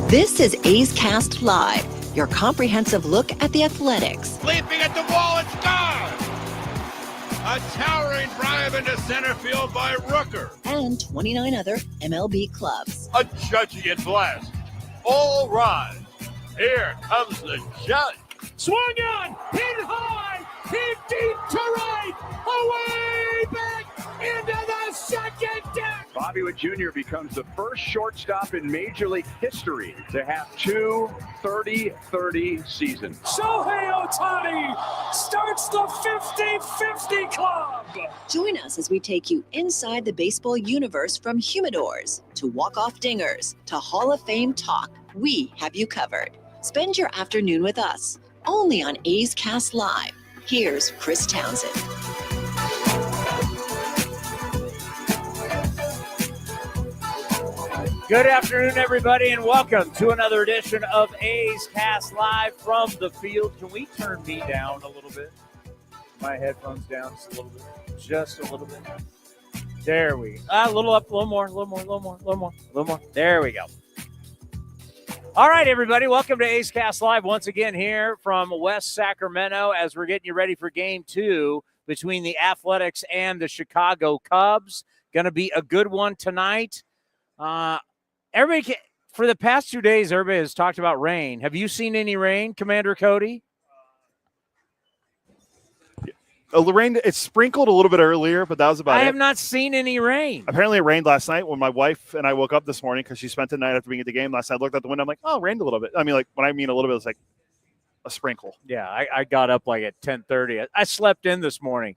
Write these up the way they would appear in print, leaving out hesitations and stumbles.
This is A's Cast Live, your comprehensive look at the Athletics. Leaping at the wall, it's gone! A towering drive into center field by Rooker. And 29 other MLB clubs. A judging blast. All rise. Here comes the judge. Swung on, hit high, hit deep to right, away back into the second deck. Bobby Witt Jr. becomes the first shortstop in Major League history to have two 30-30 seasons. Shohei Ohtani starts the 50-50 club. Join us as we take you inside the baseball universe, from humidors to walk-off dingers to Hall of Fame talk. We have you covered. Spend your afternoon with us, only on A's Cast Live. Here's Chris Townsend. Good afternoon, everybody, and welcome to another edition of A's Cast Live from the field. Can we turn me down a little bit? My headphones down just a little bit. Just a little bit. There we go. A little up, a little more, a little more, a little more, a little more, a little more. There we go. All right, everybody, welcome to A's Cast Live once again here from West Sacramento as we're getting you ready for Game 2 between the Athletics and the Chicago Cubs. Going to be a good one tonight. Everybody, for the past 2 days, everybody has talked about rain. Have you seen any rain, Commander Cody? Rain, it sprinkled a little bit earlier, but that was about it. I have not seen any rain. Apparently it rained last night when my wife and I woke up this morning because she spent the night after being at the game last night. I looked out the window. I'm like, oh, it rained a little bit. I mean, like, when I mean a little bit, it's like a sprinkle. Yeah, I got up like at 10:30. I slept in this morning.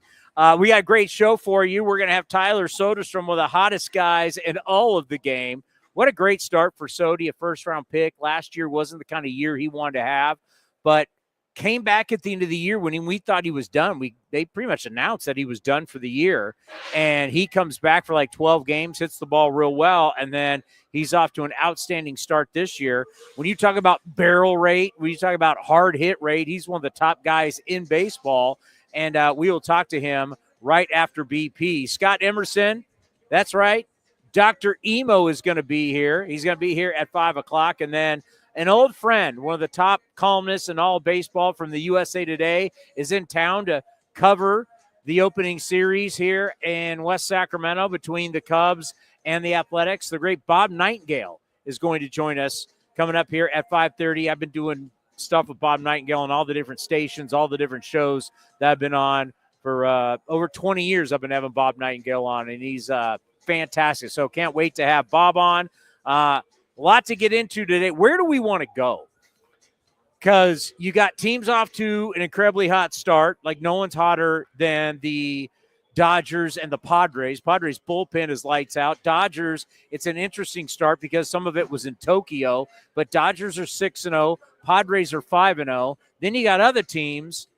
We got a great show for you. We're going to have Tyler Soderstrom, one of the hottest guys in all of the game. What a great start for Sody, a first-round pick. Last year wasn't the kind of year he wanted to have, but came back at the end of the year when we thought he was done. They pretty much announced that he was done for the year, and he comes back for like 12 games, hits the ball real well, and then he's off to an outstanding start this year. When you talk about barrel rate, when you talk about hard hit rate, he's one of the top guys in baseball, and we will talk to him right after BP. Scott Emerson, that's right. Dr. Emo is going to be here. He's going to be here at 5 o'clock, and then an old friend, one of the top columnists in all of baseball from the USA Today, is in town to cover the opening series here in West Sacramento between the Cubs and the Athletics. The great Bob Nightengale is going to join us coming up here at 5:30. I've been doing stuff with Bob Nightengale on all the different stations, all the different shows that I've been on for over 20 years. I've been having Bob Nightengale on, and he's fantastic. So can't wait to have Bob on. A lot to get into today. Where do we want to go? Because you got teams off to an incredibly hot start. Like, no one's hotter than the Dodgers and the Padres. Padres bullpen is lights out. Dodgers, it's an interesting start because some of it was in Tokyo, but Dodgers are 6-0. Padres are 5-0. Then you got other teams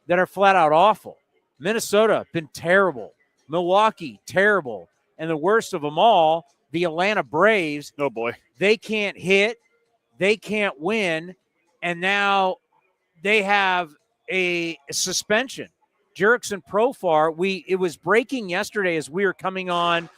that are flat out awful. Minnesota, been terrible. Milwaukee, terrible. And the worst of them all, the Atlanta Braves. Oh, boy. They can't hit. They can't win. And now they have a suspension. Jurickson Profar, it was breaking yesterday as we were coming on.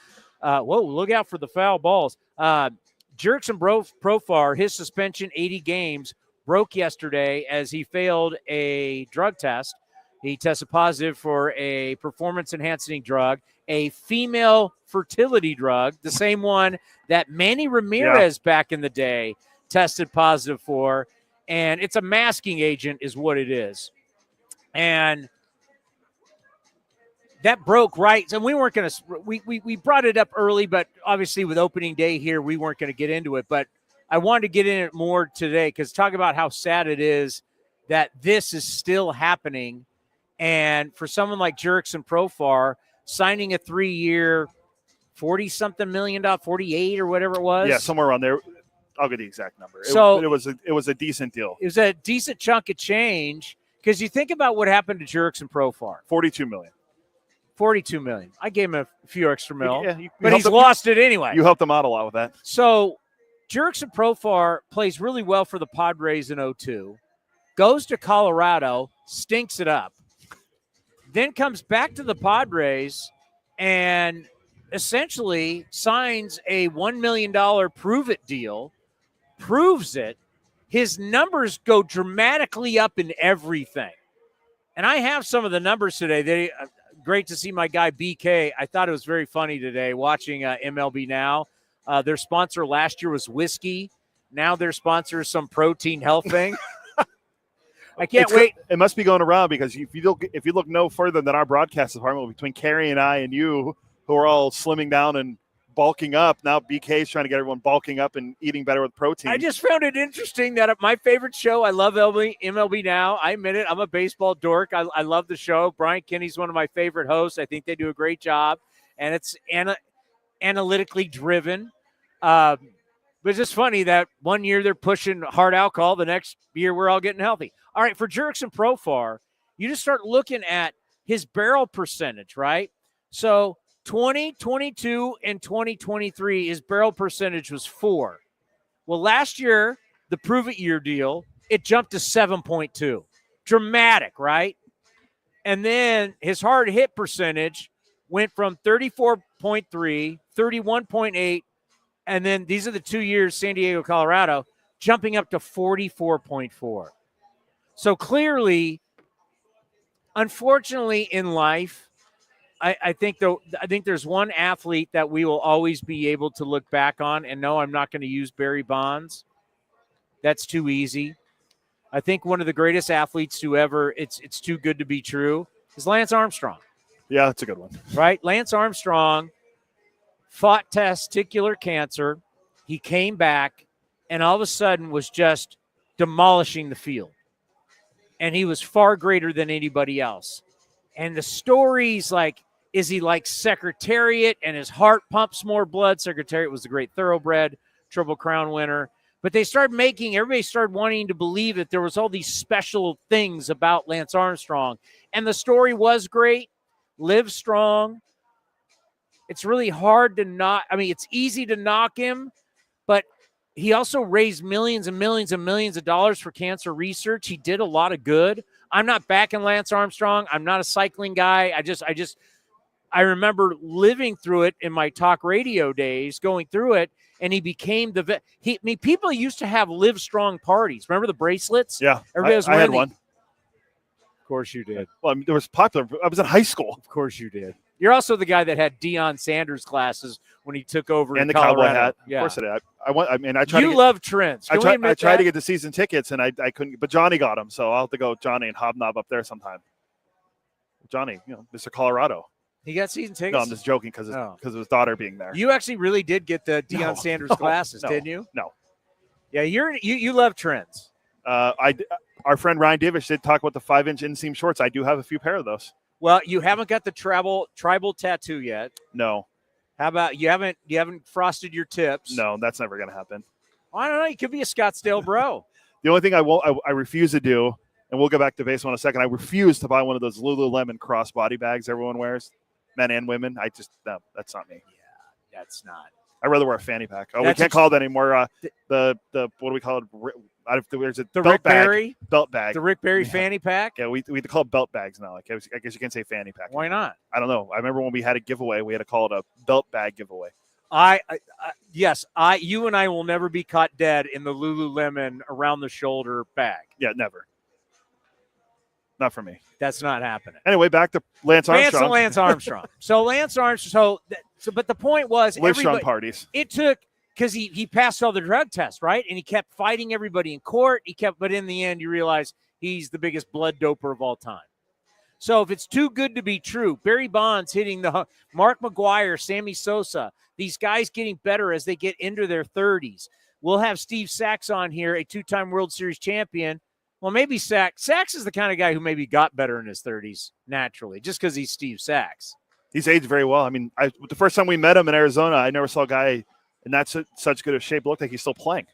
Whoa, look out for the foul balls. Jurickson Profar, his suspension, 80 games, broke yesterday as he failed a drug test. He tested positive for a performance-enhancing drug, a female fertility drug, the same one that Manny Ramirez back in the day tested positive for. And it's a masking agent is what it is. And that broke right. And we weren't going to, we brought it up early, but obviously with opening day here, we weren't going to get into it. But I wanted to get in it more today because talk about how sad it is that this is still happening. And for someone like Jurickson Profar, signing a 3-year, $40-something million, 48 or whatever it was. Yeah, somewhere around there. I'll get the exact number. So it was a decent deal. It was a decent chunk of change because you think about what happened to Jurickson Profar. $42 million. $42 million. I gave him a few extra mil, you but he's lost it anyway. You helped him out a lot with that. So Jurickson Profar plays really well for the Padres in 2002, goes to Colorado, stinks it up, then comes back to the Padres and essentially signs a $1 million prove-it deal proves it. His numbers go dramatically up in everything. And I have some of the numbers today. Great to see my guy BK. I thought it was very funny today watching MLB Now. Their sponsor last year was whiskey. Now their sponsor is some protein health thing. I can't wait. It must be going around because if you look no further than our broadcast department between Carrie and I and you, who are all slimming down and bulking up. Now BK is trying to get everyone bulking up and eating better with protein. I just found it interesting that my favorite show, I love MLB Now. I admit it. I'm a baseball dork. I love the show. Brian Kinney's one of my favorite hosts. I think they do a great job, and it's analytically driven. But it's just funny that one year they're pushing hard alcohol. The next year we're all getting healthy. All right, for Jurickson Profar, you just start looking at his barrel percentage, right? So 2022 and 2023, his barrel percentage was 4. Well, last year, the Prove It year deal, it jumped to 7.2. Dramatic, right? And then his hard hit percentage went from 34.3, 31.8, and then these are the 2 years, San Diego, Colorado, jumping up to 44.4. So clearly, unfortunately in life, I think there's one athlete that we will always be able to look back on, and no, I'm not going to use Barry Bonds. That's too easy. I think one of the greatest athletes to ever, it's too good to be true, is Lance Armstrong. Yeah, that's a good one. Right? Lance Armstrong fought testicular cancer. He came back and all of a sudden was just demolishing the field. And he was far greater than anybody else. And the stories like, is he like Secretariat and his heart pumps more blood? Secretariat was a great thoroughbred, Triple Crown winner. But everybody started wanting to believe that there was all these special things about Lance Armstrong. And the story was great. Live strong. It's really hard to it's easy to knock him, but he also raised millions and millions and millions of dollars for cancer research. He did a lot of good. I'm not backing Lance Armstrong. I'm not a cycling guy. I remember living through it in my talk radio days, going through it, and he became people used to have Live Strong parties. Remember the bracelets? Yeah, Everybody I had one. Of course you did. Well, it was popular. I was in high school. Of course you did. You're also the guy that had Deion Sanders glasses when he took over and in the Colorado. cowboy hat. Yeah. Of course I did. I tried. You love trends. I tried to get the season tickets, and I couldn't. But Johnny got them, so I'll have to go with Johnny and hobnob up there sometime. Johnny, Mr. Colorado. He got season tickets? No, I'm just joking because of his daughter being there. You actually really did get the Deion Sanders glasses, didn't you? No. Yeah, you love trends. Our friend Ryan Davis did talk about the 5-inch inseam shorts. I do have a few pair of those. Well, you haven't got the tribal tattoo yet. No. How about you haven't frosted your tips? No, that's never going to happen. I don't know. You could be a Scottsdale bro. The only thing I refuse to do, and we'll go back to baseball in a second, I refuse to buy one of those Lululemon crossbody bags everyone wears, men and women. No, that's not me. Yeah, that's not. I'd rather wear a fanny pack. We can't call it anymore. The what do we call it? There's a the belt Rick bag. Barry? Belt bag. The Rick Barry fanny pack? Yeah, we call it belt bags now. Like I guess you can say fanny pack. Why not? I don't know. I remember when we had a giveaway, we had to call it a belt bag giveaway. Yes, you and I will never be caught dead in the Lululemon around the shoulder bag. Yeah, never. Not for me. That's not happening. Anyway, back to Lance Armstrong. Lance Armstrong. So Lance Armstrong. but the point was, Live Strong parties. It took because he passed all the drug tests, right? And he kept fighting everybody in court. But in the end, you realize he's the biggest blood doper of all time. So if it's too good to be true, Barry Bonds hitting the Mark McGwire, Sammy Sosa, these guys getting better as they get into their 30s. We'll have Steve Sachs on here, a 2-time World Series champion. Well, maybe Sachs is the kind of guy who maybe got better in his 30s naturally, just because he's Steve Sachs. He's aged very well. I mean, the first time we met him in Arizona, I never saw a guy in such good a shape. It looked like he's still playing.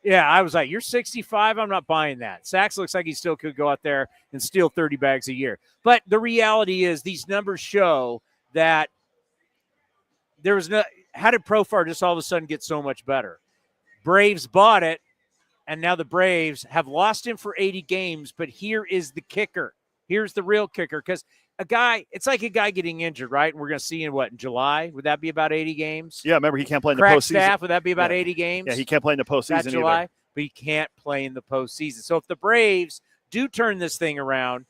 Yeah, I was like, you're 65. I'm not buying that. Sachs looks like he still could go out there and steal 30 bags a year. But the reality is these numbers show that there was no – how did Profar just all of a sudden get so much better? Braves bought it, and now the Braves have lost him for 80 games. But here is the kicker. Here's the real kicker because a guy, it's like a guy getting injured, right? We're going to see in July? Would that be about 80 games? Yeah, remember, he can't play in the Crack postseason. Would that be about 80 games? Yeah, he can't play in the postseason July, either. but he can't play in the postseason. So if the Braves do turn this thing around,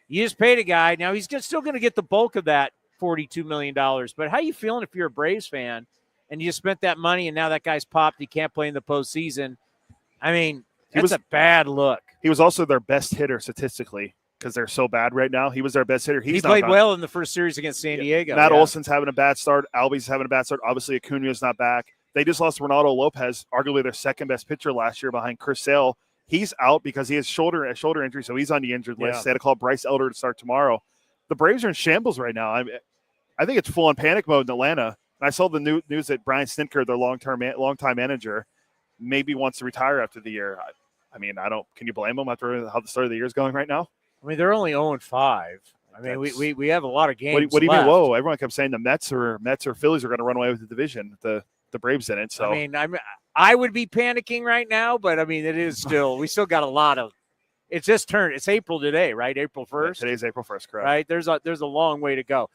you just paid a guy. Now he's still going to get the bulk of that $42 million. But how you feeling if you're a Braves fan and you just spent that money and now that guy's popped, he can't play in the postseason? I mean, that's a bad look. He was also their best hitter statistically because they're so bad right now. He was their best hitter. He played well in the first series against San Diego. Matt Olson's having a bad start. Albies having a bad start. Obviously, Acuna's not back. They just lost Ronaldo Lopez, arguably their second-best pitcher last year behind Chris Sale. He's out because he has a shoulder injury, so he's on the injured list. They had to call Bryce Elder to start tomorrow. The Braves are in shambles right now. I think it's full-on panic mode in Atlanta. And I saw the news that Brian Snitker, their long-time manager, maybe wants to retire after the year. Can you blame him after how the start of the year is going right now? I mean, they're only 0-5. I mean, we have a lot of games. What do you mean? Whoa! Everyone kept saying the Mets or Phillies are going to run away with the division. The Braves didn't. So I would be panicking right now, but I mean, it is still. We still got a lot of. It's just turned. It's April today, right? April 1st. Yeah, today's April 1st, correct? Right. There's a long way to go.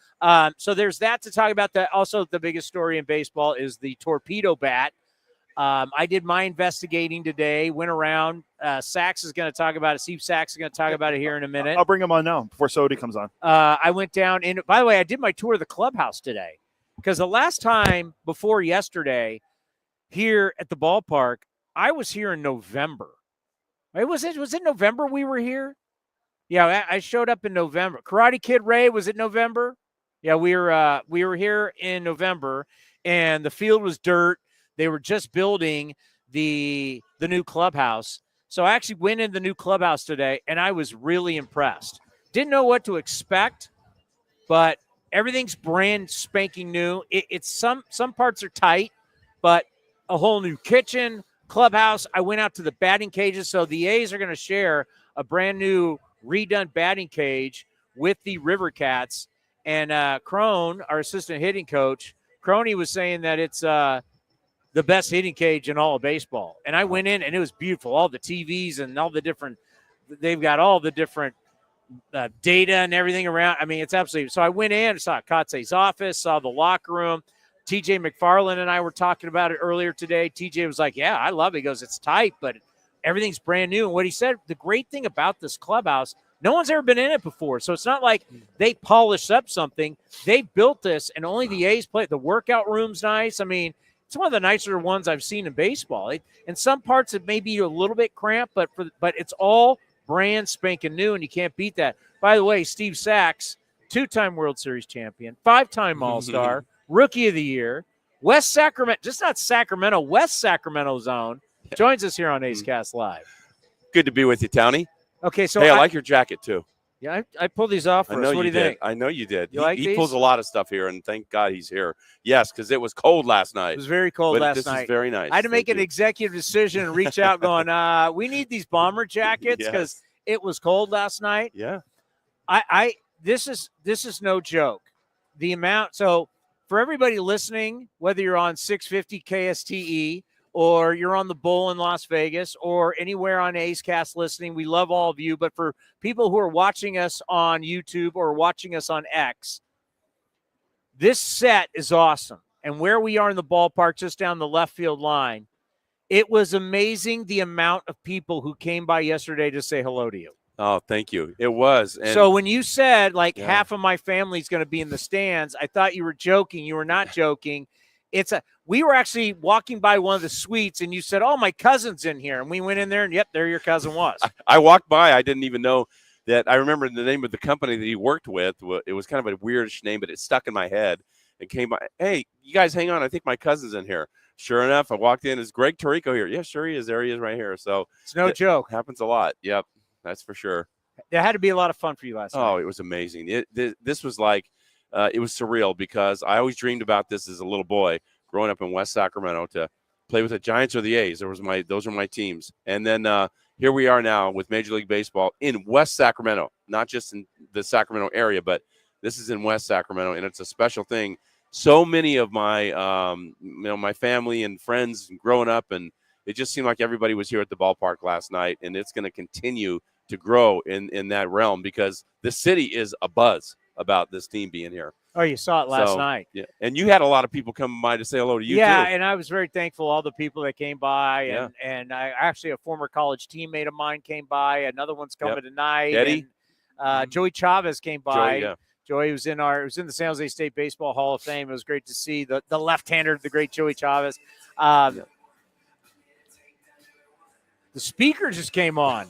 So there's that to talk about. That also the biggest story in baseball is the torpedo bat. I did my investigating today, went around. Sachs is going to talk about it. Steve Sachs is going to talk about it here in a minute. I'll bring him on now before Sody comes on. I went down, and by the way, I did my tour of the clubhouse today because the last time before yesterday here at the ballpark, I was here in November. Was it November we were here? Yeah, I showed up in November. Karate Kid Ray, was it November? Yeah, we were here in November, and the field was dirt. They were just building the new clubhouse. So I actually went in the new clubhouse today, and I was really impressed. Didn't know what to expect, but everything's brand spanking new. It's some parts are tight, but a whole new kitchen, clubhouse. I went out to the batting cages. So the A's are going to share a brand new redone batting cage with the River Cats. And Crone, our assistant hitting coach, Croney was saying that it's the best hitting cage in all of baseball. And I went in, and it was beautiful. All the TVs and all the different – they've got all the different data and everything around. I mean, it's absolutely – so I went in, saw Kotze's office, saw the locker room. TJ McFarland and I were talking about it earlier today. TJ was like, yeah, I love it. He goes, it's tight, but everything's brand new. And what he said, the great thing about this clubhouse, no one's ever been in it before. So it's not like they polished up something. They built this, and only the A's play. The workout room's nice. I mean, it's one of the nicer ones I've seen in baseball. In some parts, it may be a little bit cramped, but it's all brand spanking new, and you can't beat that. By the way, Steve Sachs, 2-time World Series champion, 5-time All-Star, Rookie of the Year, West Sacramento, just not Sacramento, West Sacramento zone, joins us here on A's Cast Live. Good to be with you, Towny. Okay, so hey, I like your jacket too. Yeah, I pulled these off for us. What do you think? I know you did. He pulls a lot of stuff here, and thank God he's here. Yes, because it was cold last night. It was very cold last night. This is very nice. I had to make an executive decision and reach out going, we need these bomber jackets because it was cold last night. Yeah. This is no joke. The amount, so for everybody listening, whether you're on 650 KSTE or you're on the Bull in Las Vegas or anywhere on A's Cast listening, we love all of you. But for people who are watching us on YouTube or watching us on X, this set is awesome. And where we are in the ballpark, just down the left field line, it was amazing the amount of people who came by yesterday to say hello to you. Oh, thank you. It was. And so when you said half of my family is going to be in the stands, I thought you were joking. You were not joking. We were actually walking by one of the suites, and you said, "Oh, my cousin's in here," and we went in there, and yep, there your cousin was. I walked by. I didn't even know that. I remember the name of the company that he worked with. It was kind of a weirdish name, but it stuck in my head. And came by. Hey, you guys, hang on. I think my cousin's in here. Sure enough, I walked in. Is Greg Tirico here? Yeah, sure he is. There he is, right here. So it's no joke. Happens a lot. Yep, that's for sure. It had to be a lot of fun for you last night. Oh, it was amazing. This was like it was surreal because I always dreamed about this as a little boy. Growing up in West Sacramento to play with the Giants or the A's. Those were my teams. And then here we are now with Major League Baseball in West Sacramento, not just in the Sacramento area, but this is in West Sacramento, and it's a special thing. So many of my, my family and friends growing up, and it just seemed like everybody was here at the ballpark last night, and it's going to continue to grow in that realm because the city is abuzz. about this team being here. Oh, you saw it last night. Yeah, and you had a lot of people coming by to say hello to you, too. And I was very thankful all the people that came by. And I actually, a former college teammate of mine came by. Another one's coming tonight. Eddie? And, Joey Chavez came by. Joey, was in the San Jose State Baseball Hall of Fame. It was great to see the left-hander, the great Joey Chavez. The speaker just came on.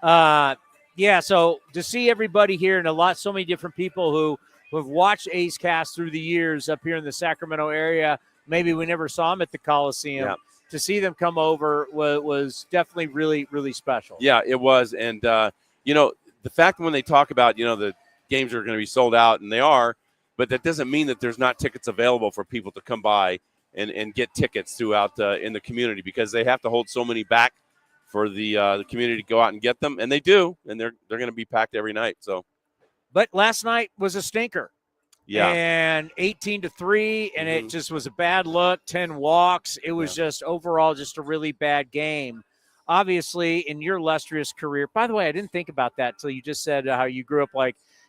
So to see everybody here and so many different people who have watched A's Cast through the years up here in the Sacramento area. Maybe we never saw them at the Coliseum. Yeah. To see them come over was definitely really, really special. Yeah, it was. And, the fact that when they talk about, the games are going to be sold out, and they are, but that doesn't mean that there's not tickets available for people to come by and get tickets throughout in the community, because they have to hold so many back for the community to go out and get them. And they do, and they're going to be packed every night. So. But last night was a stinker. Yeah. And 18-3, and it just was a bad look, 10 walks. It was just overall just a really bad game. Obviously, in your illustrious career, by the way, I didn't think about that until you just said how you grew up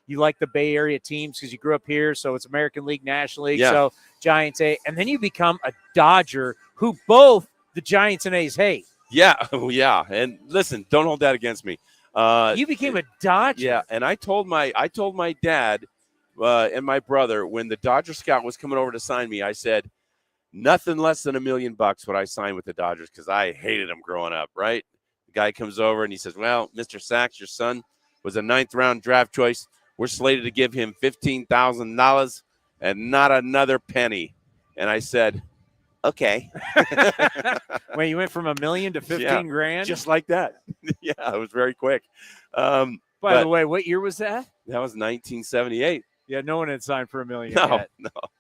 you like the Bay Area teams because you grew up here, so it's American League, National League, so Giants A. And then you become a Dodger who both the Giants and A's hate. Yeah, and listen, don't hold that against me. You became a Dodger. Yeah, and I told my dad and my brother when the Dodger scout was coming over to sign me, I said, nothing less than $1 million would I sign with the Dodgers, because I hated them growing up, right? The guy comes over and he says, well, Mr. Sachs, your son was a 9th-round draft choice. We're slated to give him $15,000 and not another penny. And I said, okay. Wait, you went from $1 million to 15 grand? Just like that. Yeah, it was very quick. By the way, what year was that? That was 1978. Yeah, no one had signed for $1 million yet.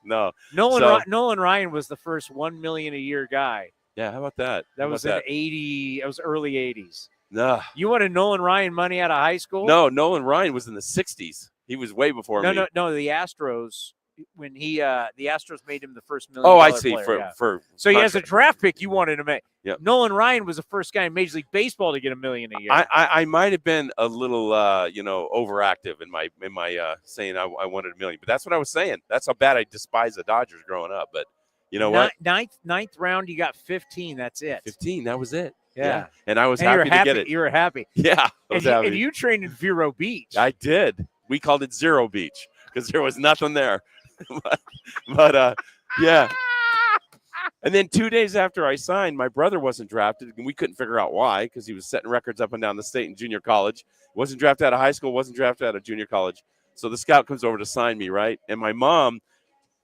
No. Nolan Ryan was the first $1 million a year guy. Yeah, how about that? That was early 80s. No. You wanted Nolan Ryan money out of high school? No, Nolan Ryan was in the 60s. He was way before me. No, the Astros. When the Astros made him the first $1 million. Oh, I see. Player, So as a draft pick, you wanted to make. Yep. Nolan Ryan was the first guy in Major League Baseball to get $1 million a year. I might have been a little overactive in my saying I wanted $1 million, but that's what I was saying. That's how bad I despise the Dodgers growing up. But you know what? Ninth round, you got 15. That's it. 15. That was it. Yeah. And I was happy to get it. You were happy. Yeah. I was happy. And you trained in Vero Beach. I did. We called it Zero Beach because there was nothing there. but yeah. And then 2 days after I signed, my brother wasn't drafted, and we couldn't figure out why, because he was setting records up and down the state in junior college. Wasn't drafted out of high school, wasn't drafted out of junior college. So the scout comes over to sign me, right? And my mom,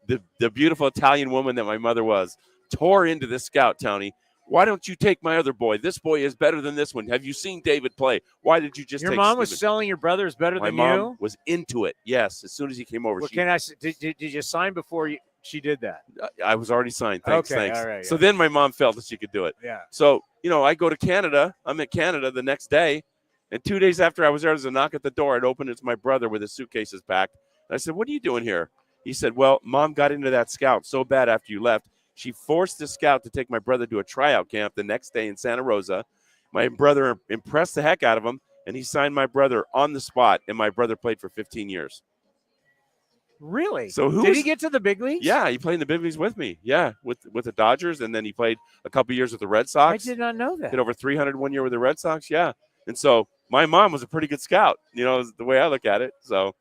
the beautiful Italian woman that my mother was, tore into this scout, Towny. Why don't you take my other boy? This boy is better than this one. Have you seen David play? Why did you just take Your mom Steven? was selling your brother is better than you? My mom was into it, yes. As soon as he came over. Well, did you sign before she did that? I was already signed. Thanks. All right. So then my mom felt that she could do it. Yeah. So, I go to Canada. I'm in Canada the next day. And 2 days after I was there, there's a knock at the door. I'd open. It's my brother with his suitcases packed. And I said, what are you doing here? He said, well, Mom got into that scout so bad after you left. She forced the scout to take my brother to a tryout camp the next day in Santa Rosa. My brother impressed the heck out of him, and he signed my brother on the spot, and my brother played for 15 years. Really? So did he get to the big leagues? Yeah, he played in the big leagues with me. Yeah, with the Dodgers, and then he played a couple years with the Red Sox. I did not know that. Hit over 300 1 year with the Red Sox, yeah. And so my mom was a pretty good scout, is the way I look at it. So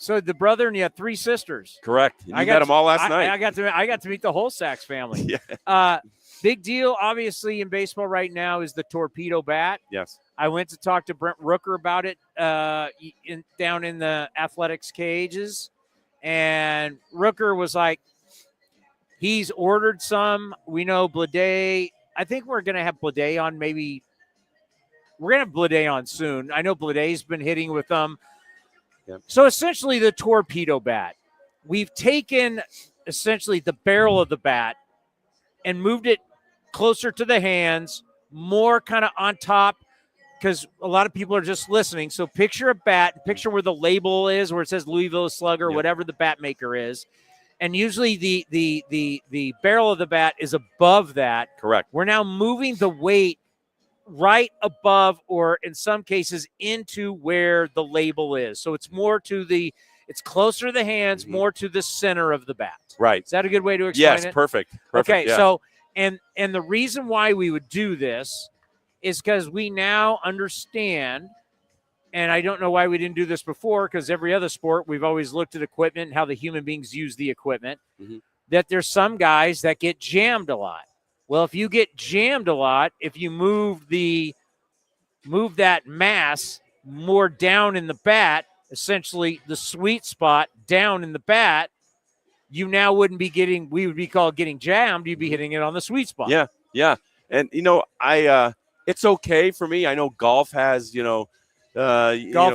the brother, and you had 3 sisters. Correct. You met them all last night. I got to meet the whole Sachs family. Yeah. Big deal, obviously, in baseball right now is the torpedo bat. Yes. I went to talk to Brent Rooker about it down in the athletics cages, and Rooker was like, he's ordered some. We know Blade. I think we're going to have Blade on maybe. We're going to have Blade on soon. I know Blade's been hitting with them. So essentially the torpedo bat, we've taken essentially the barrel of the bat and moved it closer to the hands, more kind of on top, because a lot of people are just listening. So picture a bat, picture where the label is, where it says Louisville Slugger, whatever the bat maker is. And usually the barrel of the bat is above that. Correct. We're now moving the weight right above, or in some cases into where the label is. So it's more to it's closer to the hands, more to the center of the bat. Right. Is that a good way to explain it? Yes, perfect. Okay, yeah. so and the reason why we would do this is because we now understand, and I don't know why we didn't do this before, because every other sport we've always looked at equipment and how the human beings use the equipment, that there's some guys that get jammed a lot. Well, if you get jammed a lot, if you move that mass more down in the bat, essentially the sweet spot down in the bat, you now wouldn't be getting, we would be called getting jammed. You'd be hitting it on the sweet spot. Yeah, yeah. And, it's okay for me. I know golf has, golf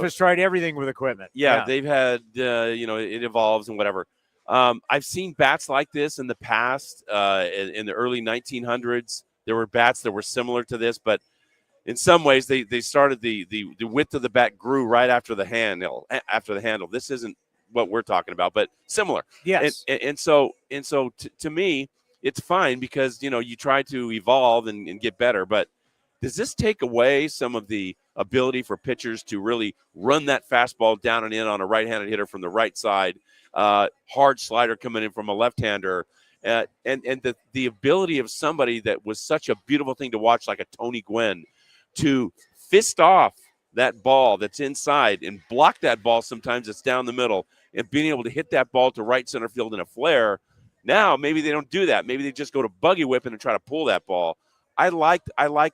has tried everything with equipment. Yeah, they've had, it evolves and whatever. I've seen bats like this in the past. In the early 1900s, there were bats that were similar to this, but in some ways they started the width of the bat grew right after the handle. This isn't what we're talking about, but similar. Yes. And so to me, it's fine because, you try to evolve and get better, but does this take away some of the ability for pitchers to really run that fastball down and in on a right-handed hitter from the right side, hard slider coming in from a left-hander, and the ability of somebody that was such a beautiful thing to watch, like a Tony Gwynn, to fist off that ball that's inside and block that ball sometimes it's down the middle, and being able to hit that ball to right center field in a flare. Now maybe they don't do that. Maybe they just go to buggy whipping and try to pull that ball. I like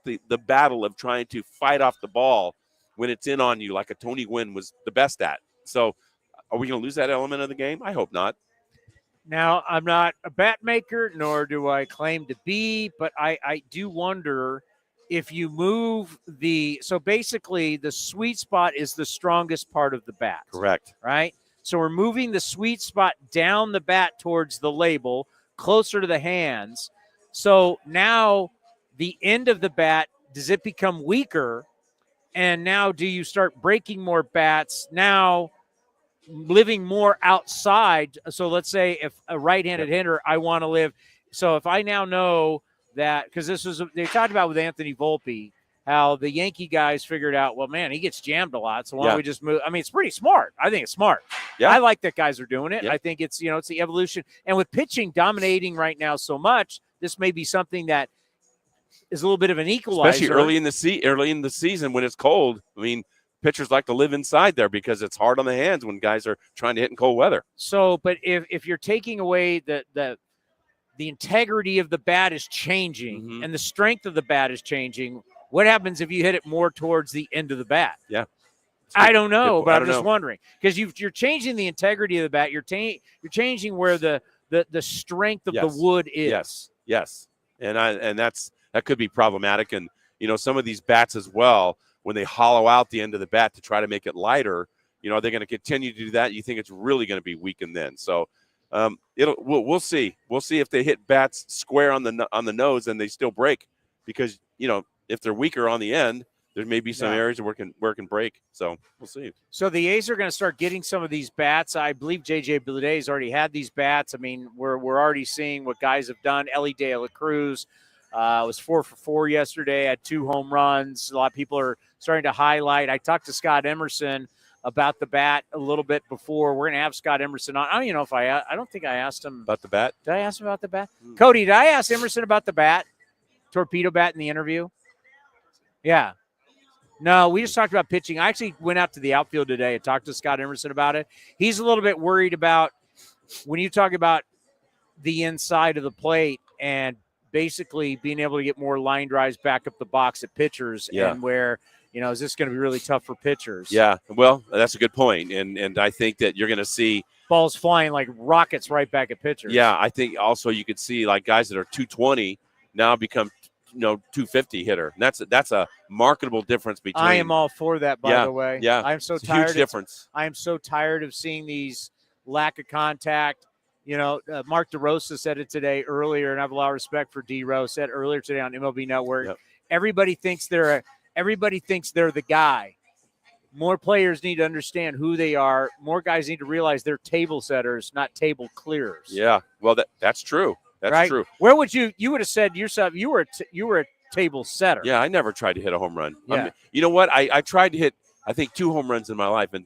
the battle of trying to fight off the ball when it's in on you, like a Tony Gwynn was the best at. So are we going to lose that element of the game? I hope not. Now, I'm not a bat maker, nor do I claim to be, but I do wonder if you move so basically the sweet spot is the strongest part of the bat. Correct. Right? So we're moving the sweet spot down the bat towards the label, closer to the hands. So now the end of the bat, does it become weaker? And now do you start breaking more bats? Now living more outside. So let's say if a right-handed hitter, I want to live. So if I now know that, because they talked about with Anthony Volpe, how the Yankee guys figured out, well, man, he gets jammed a lot. So why don't we just move? I mean, it's pretty smart. I think it's smart. Yeah. I like that guys are doing it. Yeah. I think it's, it's the evolution. And with pitching dominating right now so much, this may be something that is a little bit of an equalizer. Especially early in the season when it's cold. I mean, pitchers like to live inside there because it's hard on the hands when guys are trying to hit in cold weather. So, but if you're taking away the integrity of the bat is changing and the strength of the bat is changing, what happens if you hit it more towards the end of the bat? Yeah. I don't know, but I'm just know. wondering, because you're changing the integrity of the bat. You're changing where the strength of the wood is. Yes. And that could be problematic. And, some of these bats as well, when they hollow out the end of the bat to try to make it lighter, are they going to continue to do that? You think it's really going to be weakened then. So we'll see. We'll see if they hit bats square on the nose and they still break, because, if they're weaker on the end, there may be some areas where it can break. So we'll see. So the A's are going to start getting some of these bats. I believe J.J. Bleday's already had these bats. I mean, we're already seeing what guys have done. Ellie De La Cruz was 4 for 4 yesterday, had 2 home runs. A lot of people are starting to highlight. I talked to Scott Emerson about the bat a little bit before. We're going to have Scott Emerson on. I don't even know if I don't think I asked him about the bat. Did I ask him about the bat? Cody, did I ask Emerson about the bat? Torpedo bat in the interview? Yeah. No, we just talked about pitching. I actually went out to the outfield today and talked to Scott Emerson about it. He's a little bit worried about when you talk about the inside of the plate and basically being able to get more line drives back up the box at pitchers, and where, is this going to be really tough for pitchers? Yeah, well, that's a good point. And I think that you're going to see balls flying like rockets right back at pitchers. Yeah, I think also you could see like guys that are 220 now become 250 hitter. And that's a marketable difference between. I am all for that, by the way. Yeah, I'm so it's tired. Huge difference. I am so tired of seeing these lack of contact. Mark DeRosa said it today earlier, and I have a lot of respect for D-Rose. Said earlier today on MLB Network. Yep. Everybody thinks they're the guy. More players need to understand who they are. More guys need to realize they're table setters, not table clearers. Yeah, well, that's true. That's right? true. Where would you would have said yourself, you were a table setter. Yeah, I never tried to hit a home run. Yeah. You know what? I tried to hit, I think, 2 home runs in my life, and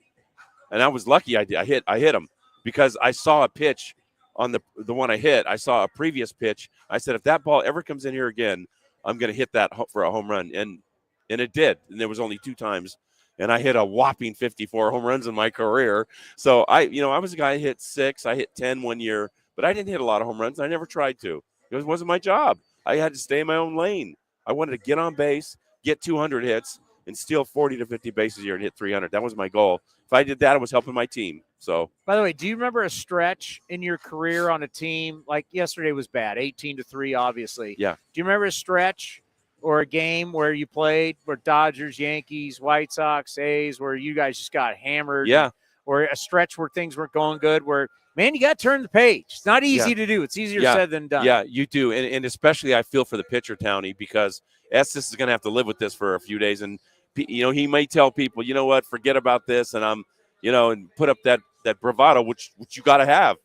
I was lucky. I hit them because I saw a pitch on the one I hit. I saw a previous pitch. I said, if that ball ever comes in here again, I'm going to hit that for a home run, and it did. And there was only 2 times, and I hit a whopping 54 home runs in my career. So I was a guy who hit 6. I hit 10 one year, but I didn't hit a lot of home runs. I never tried to. It wasn't my job. I had to stay in my own lane. I wanted to get on base, get 200 hits, and steal 40 to 50 bases a year and hit 300. That was my goal. If I did that, I was helping my team. So, by the way, do you remember a stretch in your career on a team? Like yesterday was bad, 18-3, obviously. Yeah. Do you remember a stretch or a game where you played where Dodgers, Yankees, White Sox, A's, where you guys just got hammered? Yeah. Or a stretch where things weren't going good, where, man, you got to turn the page. It's not easy to do. It's easier said than done. Yeah, you do. And especially I feel for the pitcher, Towny, because Estes is going to have to live with this for a few days. And, he may tell people, you know what, forget about this. And and put up that bravado, which you got to have.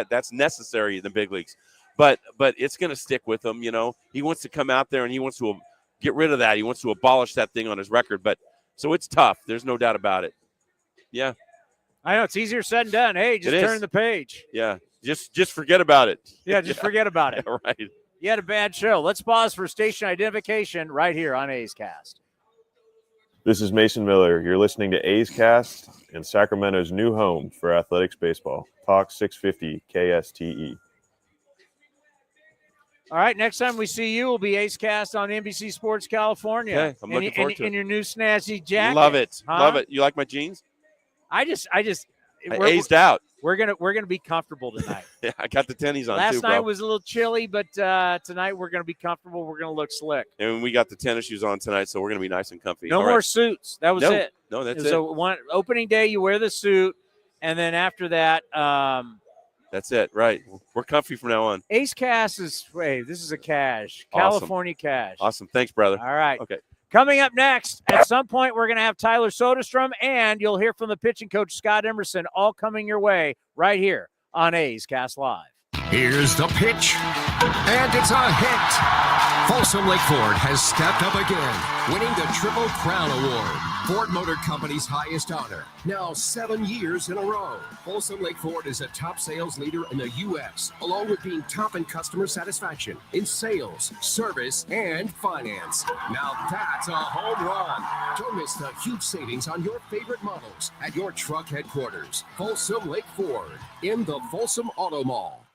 That's necessary in the big leagues. But it's going to stick with him. He wants to come out there and he wants to get rid of that. He wants to abolish that thing on his record. But so it's tough. There's no doubt about it. Yeah. I know it's easier said than done. Hey, just turn the page. Yeah. Just forget about it. Yeah, just forget about it. Right. You had a bad show. Let's pause for station identification right here on A's Cast. This is Mason Miller. You're listening to A's Cast and Sacramento's new home for athletics baseball. Talk 650 KSTE. All right, next time we see you will be A's Cast on NBC Sports California. Okay, I'm looking forward to it. In your new snazzy jacket. Love it. Huh? Love it. You like my jeans? I aged out. We're gonna be comfortable tonight. Yeah, I got the tennies on Last too, bro. night was a little chilly, but tonight we're gonna be comfortable. We're gonna look slick. And we got the tennis shoes on tonight, so we're gonna be nice and comfy. No more suits. That was it. No, that's it. So one opening day, you wear the suit, and then after that, that's it. Right. We're comfy from now on. Ace Cast is this is a cash. Awesome. California cash. Awesome. Thanks, brother. All right. Okay. Coming up next, at some point, we're going to have Tyler Soderstrom, and you'll hear from the pitching coach, Scott Emerson, all coming your way right here on A's Cast Live. Here's the pitch, and it's a hit. Folsom Lake Ford has stepped up again, winning the Triple Crown Award, Ford Motor Company's highest honor. Now 7 years in a row, Folsom Lake Ford is a top sales leader in the U.S., along with being top in customer satisfaction in sales, service, and finance. Now that's a home run. Don't miss the huge savings on your favorite models at your truck headquarters. Folsom Lake Ford in the Folsom Auto Mall.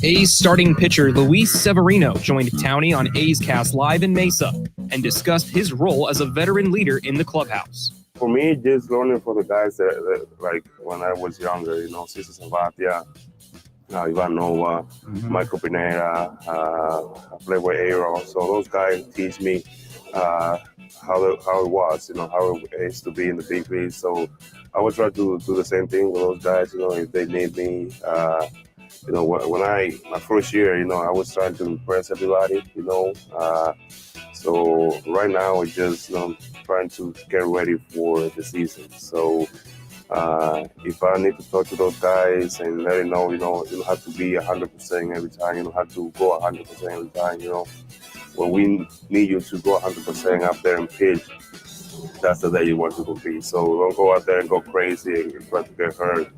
A's starting pitcher Luis Severino joined Towny on A's Cast Live in Mesa and discussed his role as a veteran leader in the clubhouse. For me, just learning from the guys that like when I was younger, Cesar Sabatia, Ivanova, Michael Pineda, I played with Aero. So those guys teach me how it was, how it is to be in the big leagues. So I would try to do the same thing with those guys, if they need me. When my first year, I was trying to impress everybody, so right now we're just trying to get ready for the season. So if I need to talk to those guys and let them know, you don't have to be 100% every time. You don't have to go 100% every time, When we need you to go 100% out there and pitch, that's the day you want to compete. So don't go out there and go crazy and try to get hurt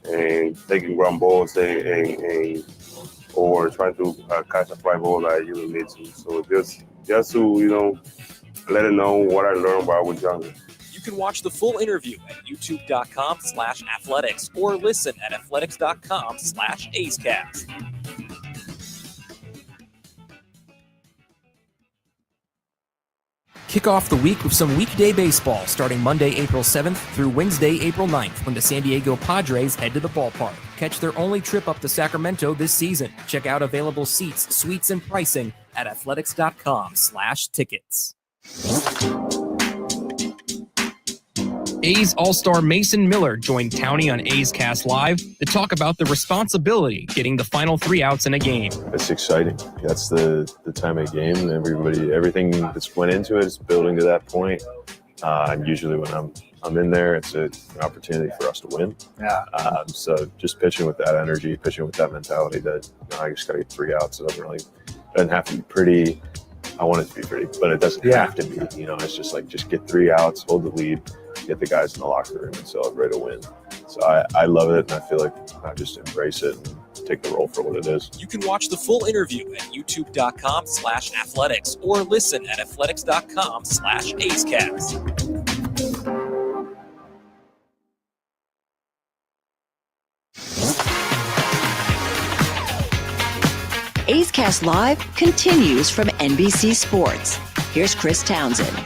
and taking ground balls or trying to catch a fly ball that you don't need to. So just to, let them know what I learned while I was younger. You can watch the full interview at youtube.com/athletics or listen at athletics.com/AceCast. Kick off the week with some weekday baseball starting Monday, April 7th through Wednesday, April 9th when the San Diego Padres head to the ballpark. Catch their only trip up to Sacramento this season. Check out available seats, suites, and pricing at athletics.com/tickets. A's All-Star Mason Miller joined Towny on A's Cast Live to talk about the responsibility getting the final 3 outs in a game. It's exciting. That's the time of the game. Everything that's went into it is building to that point. And usually when I'm I'm in there. It's an opportunity for us to win. Yeah. So just pitching with that energy, pitching with that mentality that I just got to get 3 outs. It doesn't have to be pretty. I want it to be pretty, but it doesn't have to be. It's just just get 3 outs, hold the lead, get the guys in the locker room, and celebrate a win. So I love it, and I feel like I just embrace it and take the role for what it is. You can watch the full interview at youtube.com/athletics or listen at athletics.com/acecast. A's Cast Live continues from NBC Sports. Here's Chris Townsend.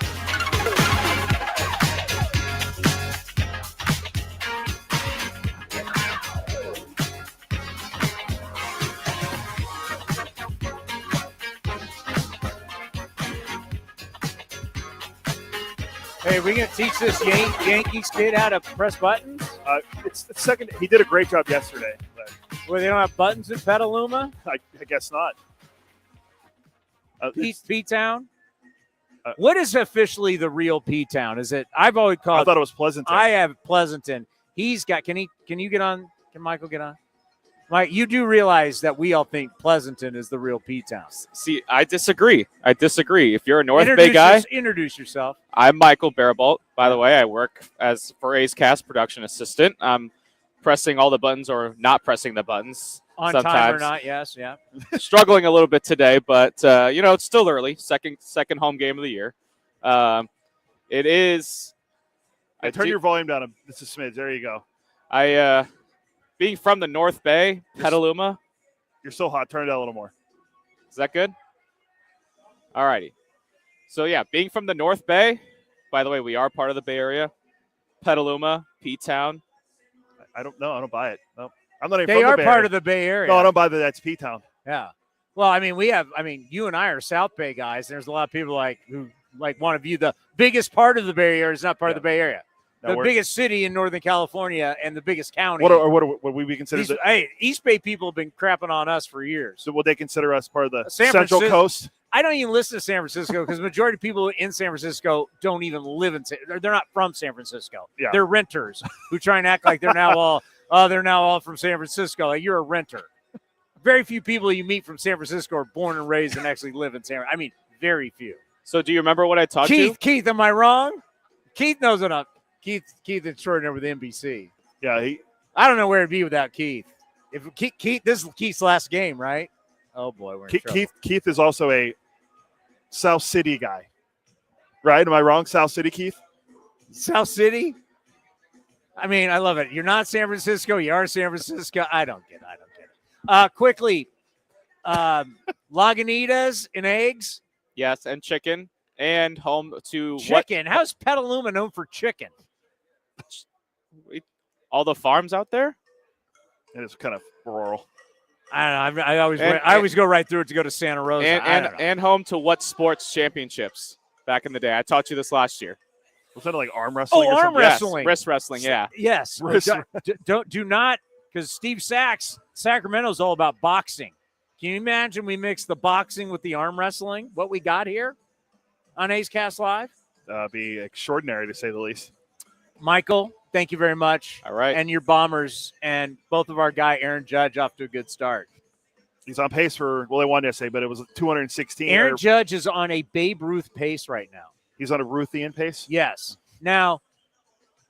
Hey, are we going to teach this Yankees kid how to press buttons? It's the second. He did a great job yesterday. But Well, they don't have buttons in Petaluma? I guess not. P-Town? What is officially the real P-Town? Is it? I've always called. I thought it was Pleasanton. I have Pleasanton. He's got. Can you get on? Can Michael get on? Mike, you do realize that we all think Pleasanton is the real P-Town. See, I disagree. If you're a North Bay guy, introduce yourself. I'm Michael Barebolt. By the way, I work for A's Cast production assistant. I'm pressing all the buttons or not pressing the buttons On sometimes. time or not? Yes, yeah. Struggling a little bit today, but it's still early. Second home game of the year. It is. Turn your volume down. This is Smidge. There you go. Being from the North Bay, Petaluma. You're so hot. Turn it down a little more. Is that good? All righty. So, yeah, being from the North Bay, by the way, we are part of the Bay Area. Petaluma, P-Town. I don't know. I don't buy it. No, I'm not even They from the are Bay part Area. of the Bay Area. No, I don't buy that. That's P-Town. Yeah. Well, I mean, you and I are South Bay guys. There's a lot of people who want to view the biggest part of the Bay Area is not part of the Bay Area. No, the biggest city in Northern California and the biggest county. What would we consider? East Bay people have been crapping on us for years. So would they consider us part of the San Central Francisco, Coast? I don't even listen to San Francisco because the majority of people in San Francisco don't even live in. They're not from San Francisco. Yeah. They're renters who try and act like they're now all from San Francisco. Like you're a renter. Very few people you meet from San Francisco are born and raised and actually live in San. I mean, very few. So do you remember what I taught you? Keith, am I wrong? Keith knows enough. Keith extraordinary with NBC. Yeah, I don't know where it'd be without Keith. If Keith, this is Keith's last game, right? Oh boy, we're in trouble. Keith is also a South City guy, right? Am I wrong? South City, Keith? South City? I mean, I love it. You're not San Francisco. You are San Francisco. I don't get it. Quickly, Lagunitas and eggs. Yes, and chicken, and home to chicken. How's Petaluma known for chicken? All the farms out there? It is kind of rural. I don't know. I always go right through it to go to Santa Rosa. And home to what sports championships back in the day? I taught you this last year. Was that like arm wrestling? Oh, arm wrestling. Yes, wrist wrestling, yeah. Yes. Do not, because Steve Sachs, Sacramento's all about boxing. Can you imagine we mix the boxing with the arm wrestling? What we got here on A's Cast Live? Be extraordinary to say the least. Michael, thank you very much. All right. And your Bombers and both of our guy, Aaron Judge, off to a good start. He's on pace for, they wanted to say, but it was 216. Aaron Judge is on a Babe Ruth pace right now. He's on a Ruthian pace? Yes. Now,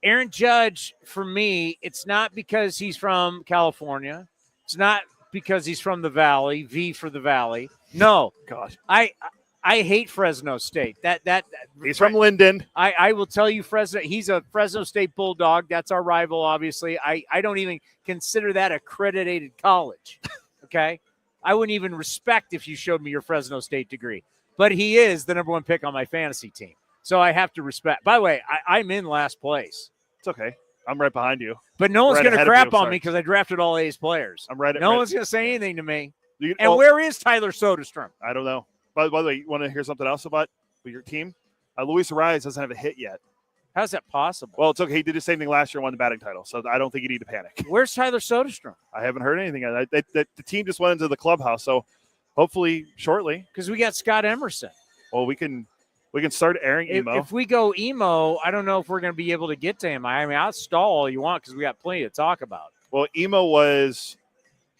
Aaron Judge, for me, it's not because he's from California. It's not because he's from the Valley, V for the Valley. No. God. I hate Fresno State. He's from Linden. I will tell you, he's a Fresno State Bulldog. That's our rival, obviously. I don't even consider that accredited college. Okay? I wouldn't even respect if you showed me your Fresno State degree. But he is the number one pick on my fantasy team. So I have to respect. By the way, I'm in last place. It's okay. I'm right behind you. But no one's going to crap on me because I drafted all A's players. I'm right. No one's going to say anything to me. And where is Tyler Soderstrom? I don't know. By the way, you want to hear something else about your team? Luis Arias doesn't have a hit yet. How's that possible? Well, it's okay. He did the same thing last year and won the batting title, so I don't think you need to panic. Where's Tyler Soderstrom? I haven't heard anything. The team just went into the clubhouse, so hopefully shortly. Because we got Scott Emerson. Well, we can We can start airing emo. If we go emo, I don't know if we're going to be able to get to him. I mean, I'll stall all you want because we got plenty to talk about. Well, emo was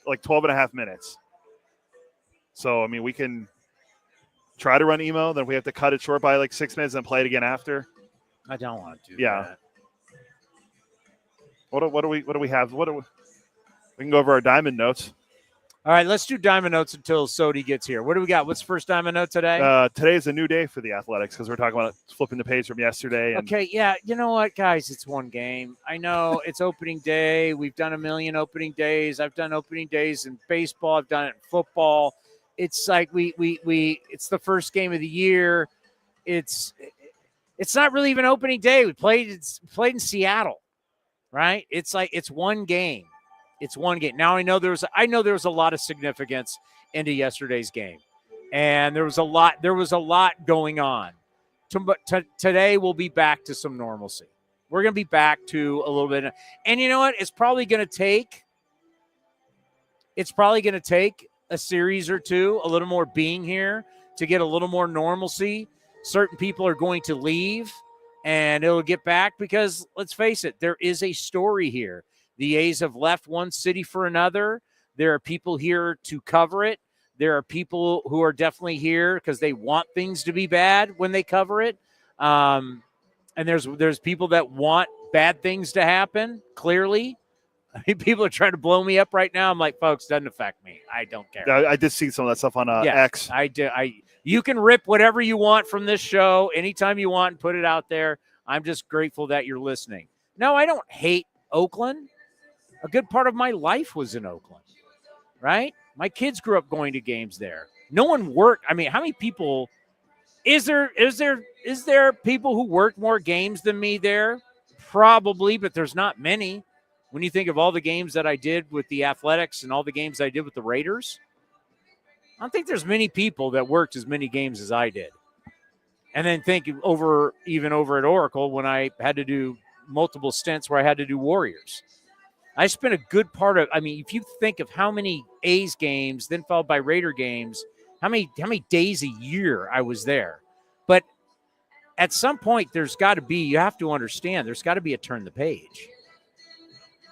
like 12 and a half minutes. So, I mean, we can try to run emo. Then we have to cut it short by like 6 minutes and play it again after. I don't want to do Yeah. that. What do we have? We can go over our diamond notes. All right, let's do diamond notes until Sodi gets here. What do we got? What's the first diamond note today? Today is a new day for the Athletics because we're talking about flipping the page from yesterday. And Okay, yeah. You know what, guys? It's one game. I know it's opening day. We've done a million opening days. I've done opening days in baseball. I've done it in football. It's like it's the first game of the year. It's not really even opening day. We played in Seattle, right? It's like it's one game. It's one game. Now I know there was a lot of significance into yesterday's game, and there was a lot going on. Today we'll be back to some normalcy. We're going to be back to a little bit, and you know what? It's probably going to take a series or two, a little more being here to get a little more normalcy. Certain people are going to leave, and it'll get back because let's face it, there is a story here. The A's have left one city for another. There are people here to cover it. There are people who are definitely here because they want things to be bad when they cover it. And there's people that want bad things to happen, clearly. I mean, people are trying to blow me up right now. I'm like, folks, doesn't affect me. I don't care. I did see some of that stuff on X. I did. You can rip whatever you want from this show anytime you want and put it out there. I'm just grateful that you're listening. No, I don't hate Oakland. A good part of my life was in Oakland, right? My kids grew up going to games there. No one worked. I mean, how many people is there people who work more games than me there? Probably, but there's not many. When you think of all the games that I did with the Athletics and all the games I did with the Raiders, I don't think there's many people that worked as many games as I did. And then think over at Oracle when I had to do multiple stints where I had to do Warriors. I spent a good part of, I mean, if you think of how many A's games, then followed by Raider games, how many days a year I was there. But at some point, you have to understand, there's got to be a turn the page,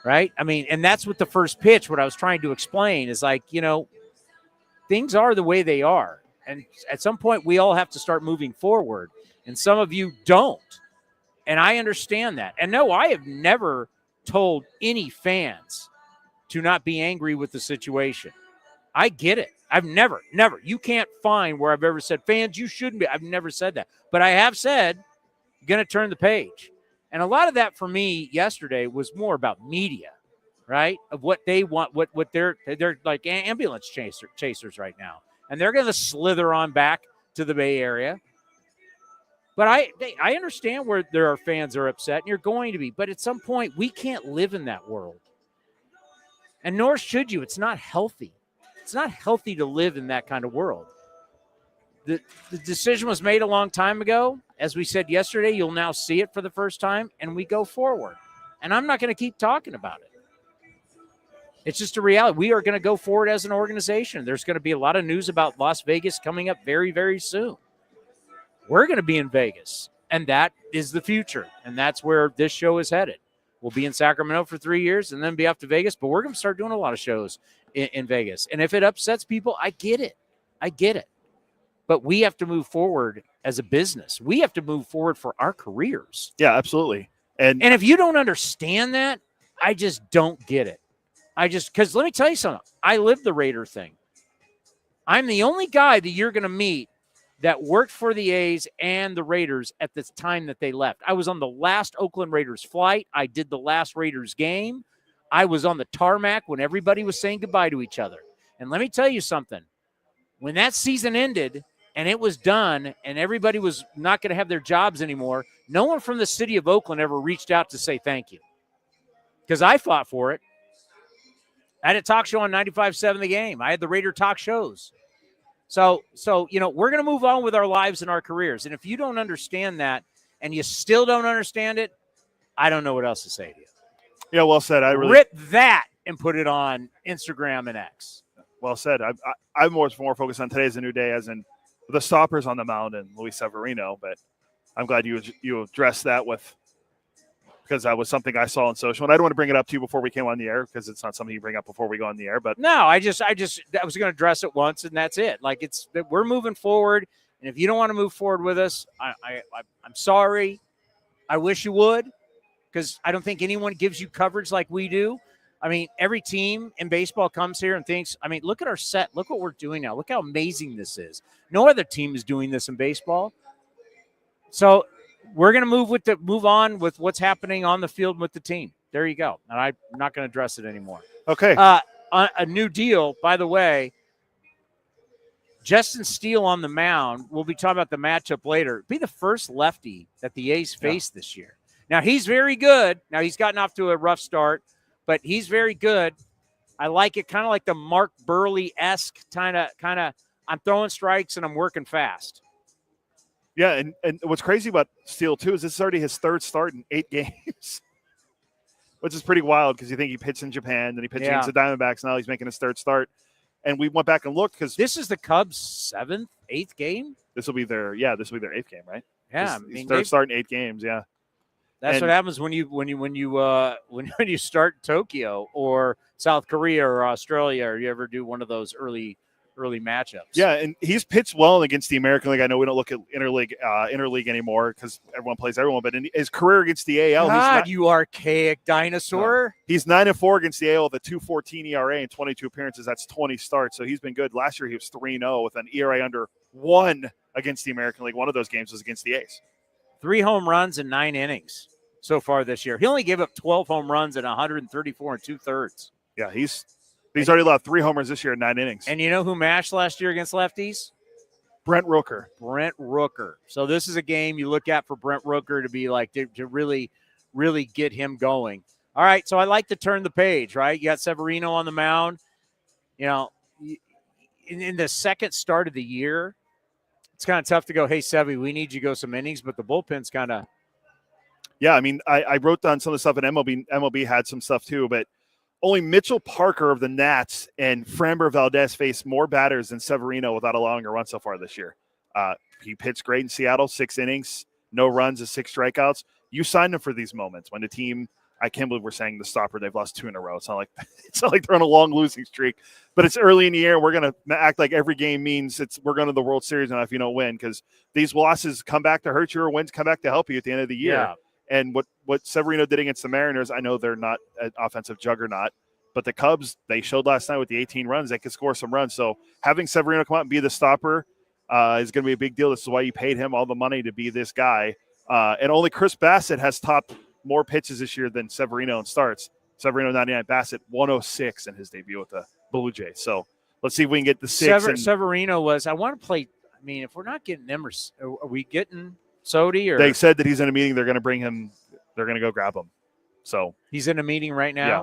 right? I mean, and that's what the first pitch, what I was trying to explain is like, things are the way they are. And at some point, we all have to start moving forward. And some of you don't. And I understand that. And no, I have never told any fans to not be angry with the situation. I get it. I've never. You can't find where I've ever said, fans, you shouldn't be. I've never said that. But I have said, going to turn the page. And a lot of that for me yesterday was more about media, right? Of what they want, what they're like ambulance chasers right now. And they're going to slither on back to the Bay Area. But I understand where there are fans that are upset, and you're going to be. But at some point, we can't live in that world. And nor should you. It's not healthy. It's not healthy to live in that kind of world. The decision was made a long time ago. As we said yesterday, you'll now see it for the first time, and we go forward. And I'm not going to keep talking about it. It's just a reality. We are going to go forward as an organization. There's going to be a lot of news about Las Vegas coming up very, very soon. We're going to be in Vegas, and that is the future, and that's where this show is headed. We'll be in Sacramento for 3 years and then be off to Vegas, but we're going to start doing a lot of shows in Vegas. And if it upsets people, I get it. But we have to move forward as a business. We have to move forward for our careers. Yeah, absolutely. And if you don't understand that, I just don't get it. Because let me tell you something. I live the Raider thing. I'm the only guy that you're going to meet that worked for the A's and the Raiders at the time that they left. I was on the last Oakland Raiders flight. I did the last Raiders game. I was on the tarmac when everybody was saying goodbye to each other. And let me tell you something. When that season ended and it was done and everybody was not going to have their jobs anymore, no one from the city of Oakland ever reached out to say thank you. Because I fought for it. I had a talk show on 95.7 The Game. I had the Raider talk shows. So we're going to move on with our lives and our careers. And if you don't understand that and you still don't understand it, I don't know what else to say to you. Yeah, well said. Rip that and put it on Instagram and X. Well said. I'm more focused on today's a new day, as in the stoppers on the mound and Luis Severino, but I'm glad you addressed that because that was something I saw on social, and I don't want to bring it up to you before we came on the air because it's not something you bring up before we go on the air. But no, I was going to address it once, and that's it. Like we're moving forward, and if you don't want to move forward with us, I'm sorry. I wish you would, because I don't think anyone gives you coverage like we do. I mean, every team in baseball comes here and thinks, I mean, look at our set. Look what we're doing now. Look how amazing this is. No other team is doing this in baseball. So we're going to move on with what's happening on the field with the team. There you go. And I'm not going to address it anymore. Okay. A new deal, by the way, Justin Steele on the mound. We'll be talking about the matchup later. Be the first lefty that the A's faced this year. Now, he's very good. Now, he's gotten off to a rough start, but he's very good. I like it, kind of like the Mark Burley-esque kind of. I'm throwing strikes and I'm working fast. Yeah, and what's crazy about Steele, too, is this is already his third start in 8 games, which is pretty wild because you think he pitched in Japan, then he pitched against the Diamondbacks, now he's making his third start. And we went back and looked because this is the Cubs' 8th game? This will be their 8th game, right? Yeah. His third start in 8 games, yeah. That's what happens when you start Tokyo or South Korea or Australia, or you ever do one of those early matchups. Yeah, and he's pitched well against the American League. I know we don't look at interleague anymore because everyone plays everyone, but in his career against the AL, God, you archaic dinosaur. No. He's 9-4 against the AL with a 2.14 ERA and 22 appearances. That's 20 starts, so he's been good. Last year he was 3-0 with an ERA under 1 against the American League. One of those games was against the A's. 3 home runs in 9 innings so far this year. He only gave up 12 home runs in 134 2/3. Yeah, he's already allowed 3 homers this year in 9 innings. And you know who mashed last year against lefties? Brent Rooker. So this is a game you look at for Brent Rooker to be like to really, really get him going. All right, so I like to turn the page, right? You got Severino on the mound. You know, in the second start of the year, it's kind of tough to go, hey, Sevy, we need you to go some innings, but the bullpen's kind of. Yeah, I mean, I wrote down some of the stuff, and MLB had some stuff too, but only Mitchell Parker of the Nats and Framber Valdez faced more batters than Severino without allowing a run so far this year. He pitched great in Seattle, 6 innings, no runs and 6 strikeouts. You signed him for these moments when the team, I can't believe we're saying the stopper, they've lost 2 in a row. It's not like they're on a long losing streak, but it's early in the year. We're going to act like every game means we're going to the World Series now if you don't win, because these losses come back to hurt you or wins come back to help you at the end of the year. Yeah. And what Severino did against the Mariners, I know they're not an offensive juggernaut, but the Cubs, they showed last night with the 18 runs, they could score some runs. So having Severino come out and be the stopper is going to be a big deal. This is why you paid him all the money to be this guy. And only Chris Bassett has topped more pitches this year than Severino in starts. Severino 99, Bassett 106 in his debut with the Blue Jays. So let's see if we can get the 6. Severino was, I want to play, I mean, if we're not getting Emerson, are we getting Sody? Or they said that he's in a meeting. They're going to bring him. They're going to go grab him. So he's in a meeting right now? Yeah.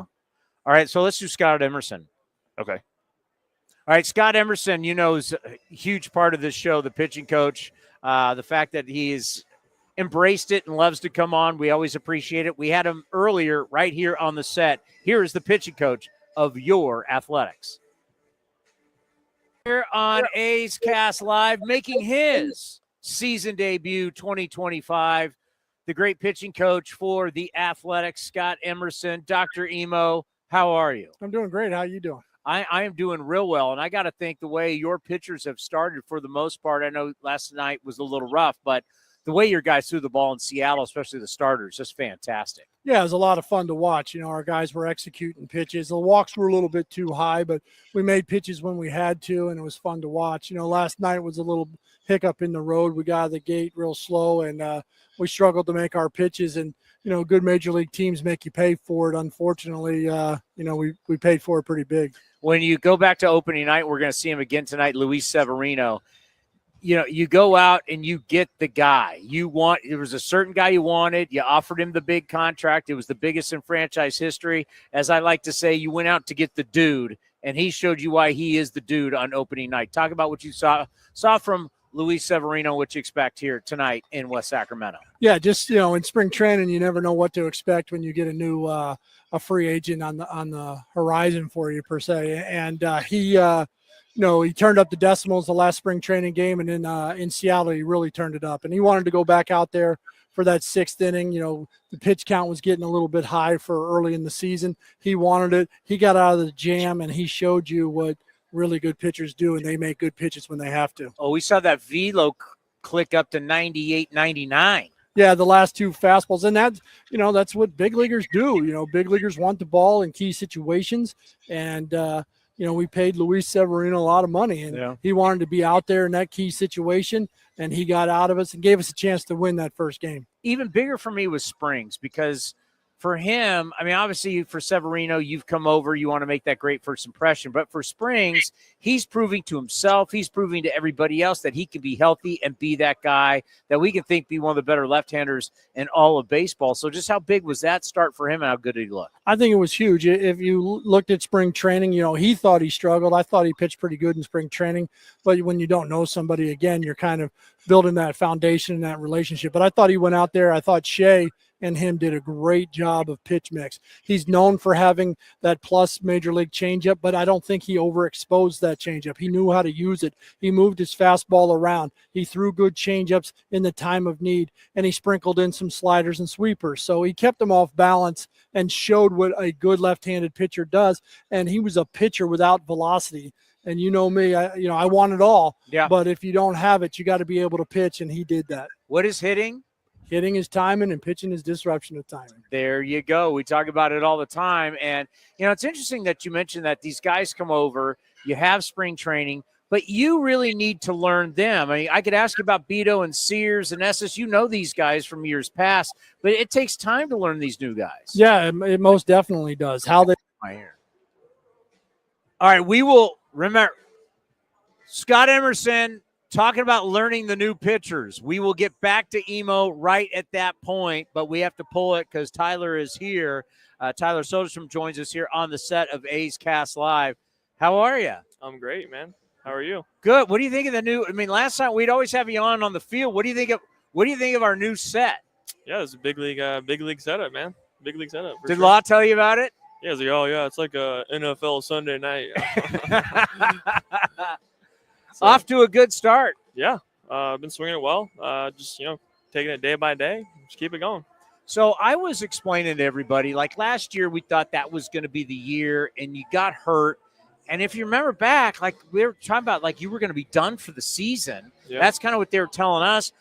All right, so let's do Scott Emerson. Okay. All right, Scott Emerson, is a huge part of this show, the pitching coach. The fact that he's embraced it and loves to come on, we always appreciate it. We had him earlier right here on the set. Here is the pitching coach of your Athletics. Here on A's Cast Live, making his season debut 2025, the great pitching coach for the Athletics, Scott Emerson. Dr. Emo, how are you? I'm doing great. How are you doing? I am doing real well, and I got to think the way your pitchers have started for the most part, I know last night was a little rough, but the way your guys threw the ball in Seattle, especially the starters, just fantastic. Yeah, it was a lot of fun to watch. Our guys were executing pitches. The walks were a little bit too high, but we made pitches when we had to, and it was fun to watch. Last night was a little hiccup in the road. We got out of the gate real slow, and we struggled to make our pitches. And, good major league teams make you pay for it. Unfortunately, we paid for it pretty big. When you go back to opening night, we're going to see him again tonight, Luis Severino. You go out and you get the guy there was a certain guy you wanted. You offered him the big contract. It was the biggest in franchise history. As I like to say, you went out to get the dude, and he showed you why he is the dude on opening night. Talk about what you saw from Luis Severino, what you expect here tonight in West Sacramento. Yeah, just, in spring training, you never know what to expect when you get a new a free agent on the horizon for you, per se. And he he turned up the decimals the last spring training game, and then in Seattle he really turned it up. And he wanted to go back out there for that 6th inning. The pitch count was getting a little bit high for early in the season. He wanted it. He got out of the jam, and he showed you what really good pitchers do, and they make good pitches when they have to. Oh, we saw that velo click up to 98, 99. Yeah, the last 2 fastballs. And that's what big leaguers do. Big leaguers want the ball in key situations. And, we paid Luis Severino a lot of money, and he wanted to be out there in that key situation, and he got out of us and gave us a chance to win that first game. Even bigger for me was Springs, because for him, obviously for Severino, you've come over, you want to make that great first impression. But for Springs, he's proving to himself, he's proving to everybody else that he can be healthy and be that guy that we can think be one of the better left-handers in all of baseball. So just how big was that start for him, and how good did he look? I think it was huge. If you looked at spring training, he thought he struggled. I thought he pitched pretty good in spring training. But when you don't know somebody, again, you're kind of building that foundation and that relationship. But I thought he went out there. I thought Shea and him did a great job of pitch mix. He's known for having that plus major league changeup, but I don't think he overexposed that changeup. He knew how to use it. He moved his fastball around. He threw good changeups in the time of need, and he sprinkled in some sliders and sweepers. So he kept them off balance and showed what a good left-handed pitcher does. And he was a pitcher without velocity. And you know me, I want it all. Yeah. But if you don't have it, you got to be able to pitch, and he did that. What is hitting? Hitting is timing, and pitching is disruption of timing. There you go. We talk about it all the time. And, it's interesting that you mentioned that these guys come over, you have spring training, but you really need to learn them. I could ask you about Beto and Sears and Estes. You know these guys from years past, but it takes time to learn these new guys. Yeah, it most definitely does. How they – All right, we will remember Scott Emerson talking about learning the new pitchers. We will get back to Emo right at that point, but we have to pull it because Tyler is here. Tyler Soderstrom joins us here on the set of A's Cast Live. How are you? I'm great, man. How are you? Good. What do you think of the new? Last time we'd always have you on the field. What do you think of our new set? Yeah, it's a big league setup, man. Big league setup. Did Law tell you about it? Yeah, it's like a NFL Sunday night. So, off to a good start. Yeah, I've been swinging it well. Just taking it day by day. Just keep it going. So I was explaining to everybody, like last year, we thought that was going to be the year, and you got hurt. And if you remember back, like we were talking about, like you were going to be done for the season. Yeah. That's kind of what they were telling us.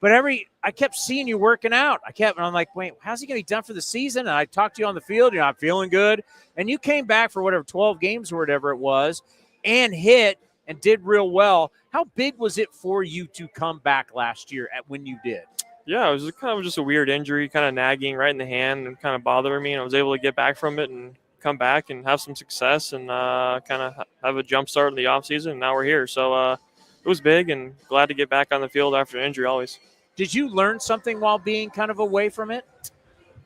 But I kept seeing you working out. And I'm like, wait, how's he going to be done for the season? And I talked to you on the field. I'm feeling good. And you came back for 12 games or whatever it was, and hit and did real well. How big was it for you to come back last year when you did? Yeah, it was kind of just a weird injury, kind of nagging right in the hand and kind of bothering me. And I was able to get back from it and come back and have some success and kind of have a jump start in the offseason. And now we're here. So it was big, and glad to get back on the field after an injury always. Did you learn something while being kind of away from it?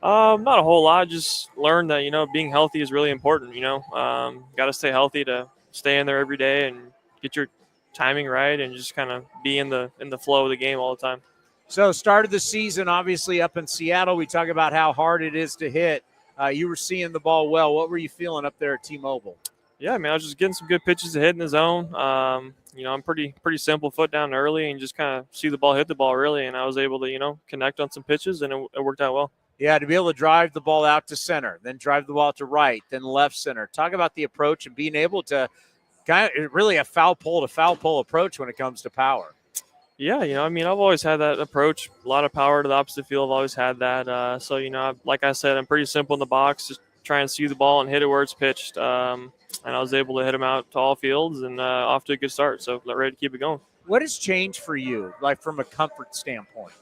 Not a whole lot. Just learned that, being healthy is really important. Got to stay healthy to stay in there every day and get your timing right and just kind of be in the flow of the game all the time. So start of the season, obviously up in Seattle, we talk about how hard it is to hit. You were seeing the ball well. What were you feeling up there at T-Mobile? Yeah, I was just getting some good pitches to hit in the zone. I'm pretty simple, foot down early and just kind of see the ball, hit the ball really. And I was able to, connect on some pitches, and it worked out well. Yeah, to be able to drive the ball out to center, then drive the ball to right, then left center. Talk about the approach and being able to kind of really a foul pole to foul pole approach when it comes to power. Yeah, I've always had that approach, a lot of power to the opposite field. I've always had that. So, like I said, I'm pretty simple in the box, just try and see the ball and hit it where it's pitched. And I was able to hit them out to all fields and off to a good start. So ready to keep it going. What has changed for you, like from a comfort standpoint?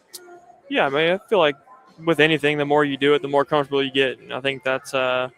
Yeah, I feel like with anything, the more you do it, the more comfortable you get. And I think that's, kind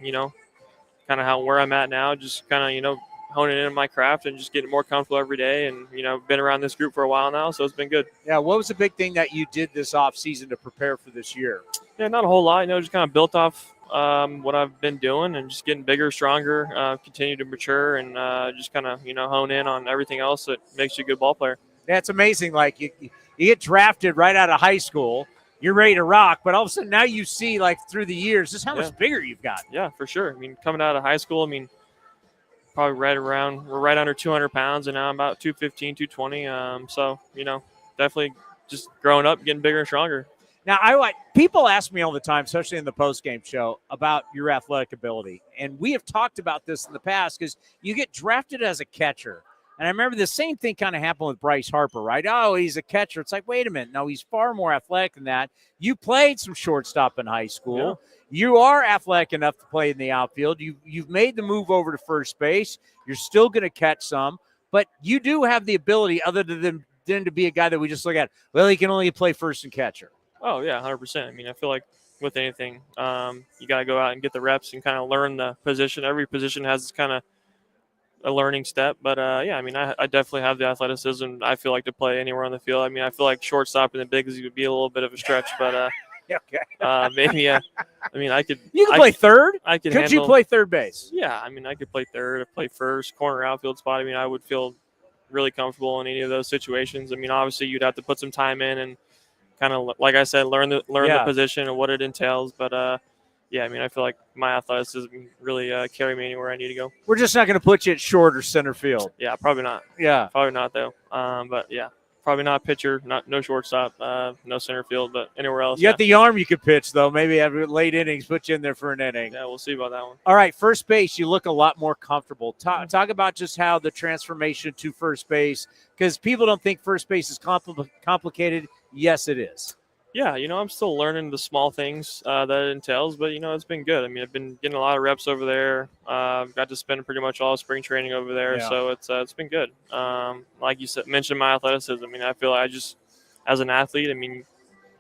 of where I'm at now, just kind of, honing in on my craft and just getting more comfortable every day. And, been around this group for a while now, so it's been good. Yeah, what was the big thing that you did this offseason to prepare for this year? Yeah, not a whole lot. Just kind of built off what I've been doing and just getting bigger, stronger, continue to mature, and just kind of, hone in on everything else that makes you a good ball player. Yeah, it's amazing. Like, you get drafted right out of high school, you're ready to rock, but all of a sudden now you see, like, through the years, just how much bigger you've got. Yeah, for sure. Coming out of high school, probably we're right under 200 pounds, and now I'm about 215, 220. So, definitely just growing up, getting bigger and stronger. Now, people ask me all the time, especially in the post-game show, about your athletic ability. And we have talked about this in the past because you get drafted as a catcher. And I remember the same thing kind of happened with Bryce Harper, right? Oh, he's a catcher. It's like, wait a minute. No, he's far more athletic than that. You played some shortstop in high school. Yeah. You are athletic enough to play in the outfield. You've made the move over to first base. You're still going to catch some. But you do have the ability, other than to be a guy that we just look at, well, he can only play first and catcher. Oh, yeah, 100%. I mean, I feel like with anything, you got to go out and get the reps and kind of learn the position. Every position has kind of a learning step. But, yeah, I mean, I definitely have the athleticism, I feel like, to play anywhere on the field. I mean, I feel like shortstop in the big leagues would be a little bit of a stretch. But maybe, I mean, I could. You can play third? Could you play third base? Yeah, I mean, I could play third, play first, corner outfield spot. I mean, I would feel really comfortable in any of those situations. I mean, obviously, you'd have to put some time in and kind of, like I said, learn the position and what it entails. But, yeah, I mean, I feel like my athleticism really carry me anywhere I need to go. We're just not going to put you at short or center field. Yeah, probably not. Yeah. Probably not, though. But, yeah, probably not pitcher, no shortstop, no center field, but anywhere else. You got the arm you could pitch, though. Maybe have late innings, put you in there for an inning. Yeah, we'll see about that one. All right, first base, you look a lot more comfortable. Talk about just how the transformation to first base, because people don't think first base is complicated. Yes, it is. Yeah, I'm still learning the small things that it entails, but, it's been good. I mean, I've been getting a lot of reps over there. Got to spend pretty much all spring training over there, so it's been good. Like you said, mentioned my athleticism. I mean, I feel like as an athlete, I mean,